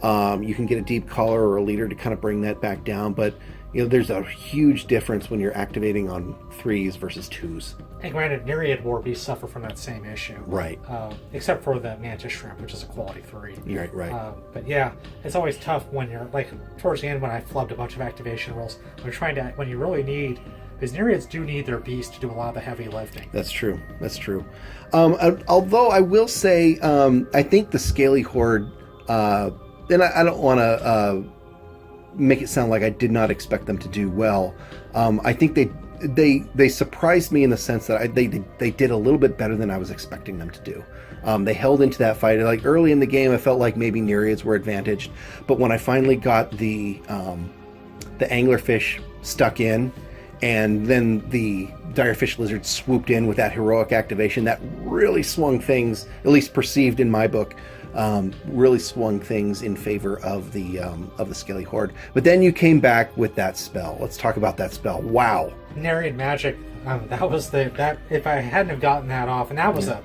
You can get a deep collar or a leader to kind of bring that back down, but there's a huge difference when you're activating on 3s versus 2s. And granted, Nereid war beasts suffer from that same issue, right? Except for the mantis shrimp, which is a quality 3. Right. But yeah, it's always tough when you're like towards the end when I flubbed a bunch of activation rolls. When you really need. Because Nereids do need their beasts to do a lot of the heavy lifting. That's true. Although I will say, I think the Scaly Horde. And I don't want to make it sound like I did not expect them to do well. I think they surprised me in the sense that they did a little bit better than I was expecting them to do. They held into that fight. Like early in the game, I felt like maybe Nereids were advantaged, but when I finally got the anglerfish stuck in, and then the Direfish Lizard swooped in with that heroic activation, that really swung things, at least perceived in my book. Really swung things in favor of the Scaly Horde. But then you came back with that spell. Let's talk about that spell. Wow. Nereid Magic. That was that. If I hadn't have gotten that off, and that was a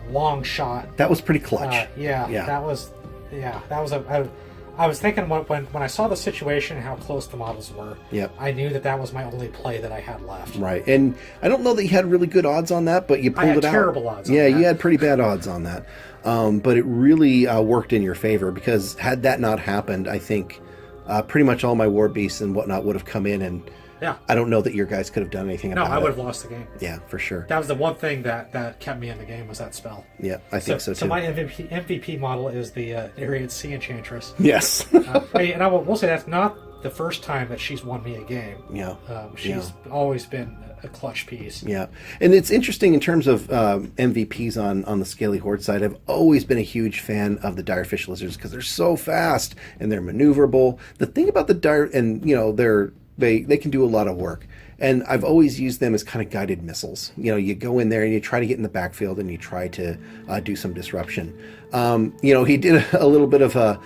long shot. That was pretty clutch. That was I was thinking when I saw the situation and how close the models were. Yep. I knew that was my only play that I had left. Right, and I don't know that you had really good odds on that, but you pulled it out. Terrible odds. Yeah, you had pretty bad odds on that. But it really worked in your favor, because had that not happened, I think pretty much all my war beasts and whatnot would have come in, and I don't know that your guys could have done anything about it. No, I would have lost the game. Yeah, for sure. That was the one thing that kept me in the game, was that spell. Yeah, I think so too. So my MVP model is the Nereid Sea Enchantress. Yes. And I will say that's not the first time that she's won me a game. Yeah. She's always been a clutch piece. Yeah, and it's interesting in terms of MVPs on the Scaly Horde side. I've always been a huge fan of the Direfish Lizards because they're so fast and they're maneuverable. The thing about the Dire, and they can do a lot of work. And I've always used them as kind of guided missiles. You go in there and you try to get in the backfield and you try to do some disruption. He did a little bit of a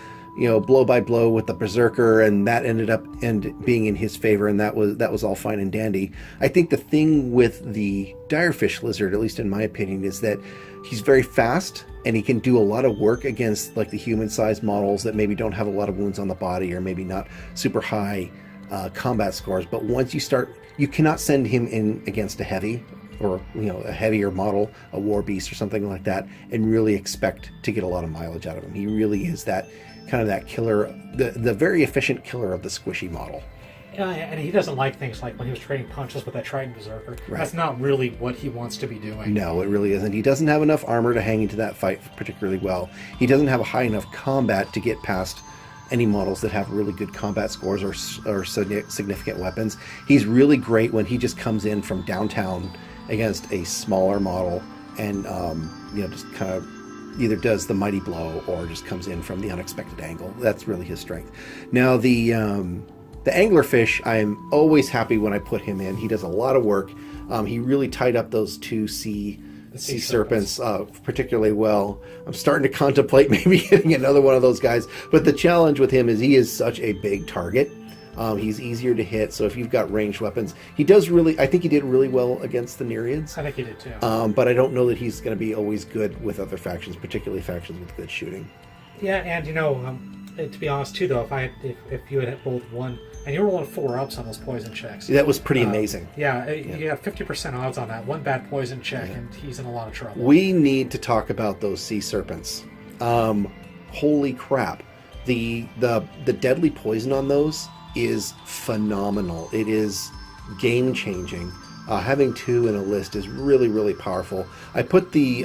blow by blow with the Berserker, and that ended up being in his favor, and that was all fine and dandy. I think the thing with the Direfish Lizard, at least in my opinion, is that he's very fast and he can do a lot of work against like the human-sized models that maybe don't have a lot of wounds on the body or maybe not super high combat scores. But once you cannot send him in against a heavy or a heavier model, a war beast or something like that, and really expect to get a lot of mileage out of him. He really is that kind of that killer, the very efficient killer of the squishy model. And he doesn't like things like when he was trading punches with that Trident Berserker. Right. That's not really what he wants to be doing. No, it really isn't. He doesn't have enough armor to hang into that fight particularly well. He doesn't have a high enough combat to get past any models that have really good combat scores or significant weapons. He's really great when he just comes in from downtown against a smaller model and just kind of either does the mighty blow or just comes in from the unexpected angle. That's really his strength. Now the anglerfish, I'm always happy when I put him in. He does a lot of work. He really tied up those two sea serpents particularly well. I'm starting to contemplate maybe hitting another one of those guys, but the challenge with him is he is such a big target. He's easier to hit, so if you've got ranged weapons, I think he did really well against the Nereids. I think he did too. But I don't know that he's going to be always good with other factions, particularly factions with good shooting. Yeah, and to be honest too, though, if you had rolled one, and you were rolling 4-ups on those poison checks. That was pretty amazing. Yeah, you have 50% odds on that. One bad poison check, and he's in a lot of trouble. We need to talk about those sea serpents. Holy crap. The deadly poison on those is phenomenal. It is game-changing. Having 2 in a list is really, really powerful. I put the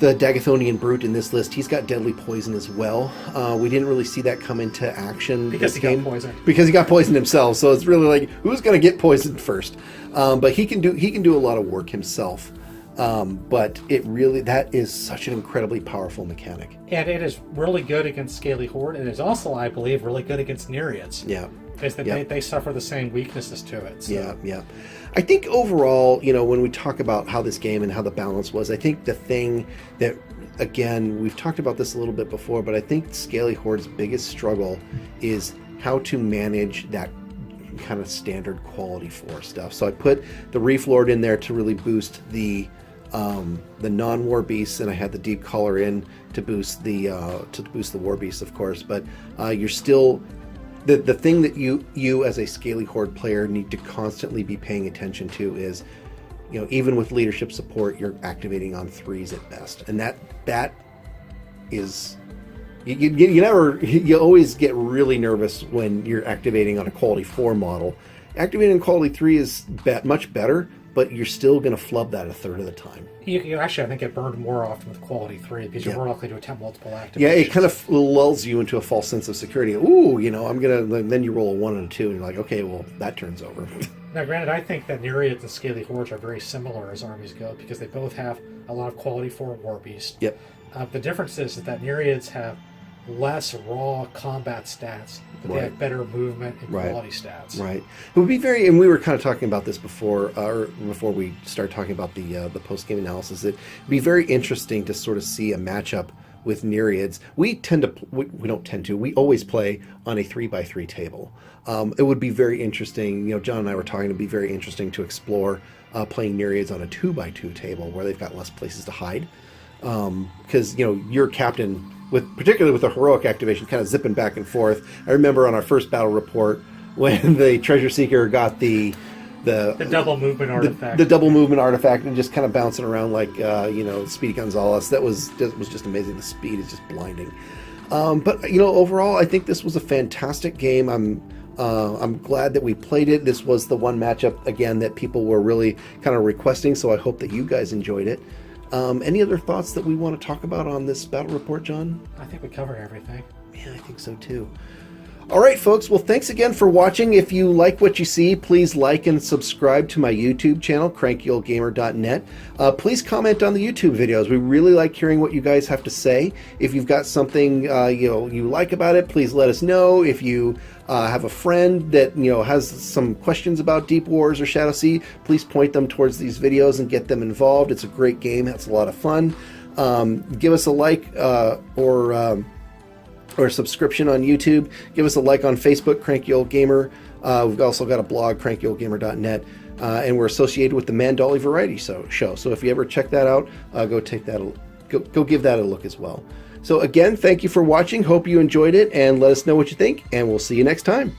Dagathonian Brute in this list. He's got deadly poison as well. We didn't really see that come into action because this he game. got poisoned. Because he got poisoned himself. So it's really like, who's going to get poisoned first? But he can do a lot of work himself. But that is such an incredibly powerful mechanic. And it is really good against Scaly Horde. It is also, I believe, really good against Nereids. Yeah. Is that they suffer the same weaknesses to it. So. Yeah. I think overall, when we talk about how this game and how the balance was, I think the thing that, again, we've talked about this a little bit before, but I think Scaly Horde's biggest struggle is how to manage that kind of standard quality 4 stuff. So I put the Reef Lord in there to really boost the non-war beasts, and I had the Deep Caller in to boost the war beasts, of course. But you're still the thing that you as a Scaly Horde player need to constantly be paying attention to is, even with leadership support, you're activating on 3s at best, and that is you always get really nervous when you're activating on a quality 4 model. Activating on quality 3 is much better, but you're still going to flub that a third of the time. You actually, I think, get burned more often with quality 3 because you're more likely to attempt multiple activations. Yeah, it kind of lulls you into a false sense of security. Ooh, I'm going to... Then you roll a 1 and a 2, and you're like, okay, well, that turns over. Now, granted, I think that Nereids and Scaly Hordes are very similar as armies go because they both have a lot of quality 4 war beasts. Yep. The difference is that Nereids have less raw combat stats, but they have better movement and quality stats. Right. It would be and we were kind of talking about this before we started talking about the post-game analysis. It'd be very interesting to sort of see a matchup with Nereids. We always play on a 3x3 table. It would be very interesting, John and I were talking, it'd be very interesting to explore playing Nereids on a 2x2 table where they've got less places to hide. Because, your captain, particularly with the heroic activation, kind of zipping back and forth. I remember on our first battle report when the treasure seeker got the double movement artifact, the double movement artifact, and just kind of bouncing around like Speedy Gonzalez. That was just amazing. The speed is just blinding. But overall, I think this was a fantastic game. I'm glad that we played it. This was the one matchup again that people were really kind of requesting. So I hope that you guys enjoyed it. Any other thoughts that we want to talk about on this battle report, John? I think we covered everything. Yeah, I think so too. All right, folks. Well, thanks again for watching. If you like what you see, please like and subscribe to my YouTube channel, crankyoldgamer.net. Please comment on the YouTube videos. We really like hearing what you guys have to say. If you've got something you like about it, please let us know. If you have a friend that has some questions about DeepWars or Shadowsea, please point them towards these videos and get them involved. It's a great game. It's a lot of fun. Give us a like or a subscription on YouTube. Give us a like on Facebook, Cranky Old Gamer. We've also got a blog, crankyoldgamer.net, and we're associated with the Mandolly Variety Show. So if you ever check that out, go give that a look as well. So again, thank you for watching. Hope you enjoyed it, and let us know what you think, and we'll see you next time.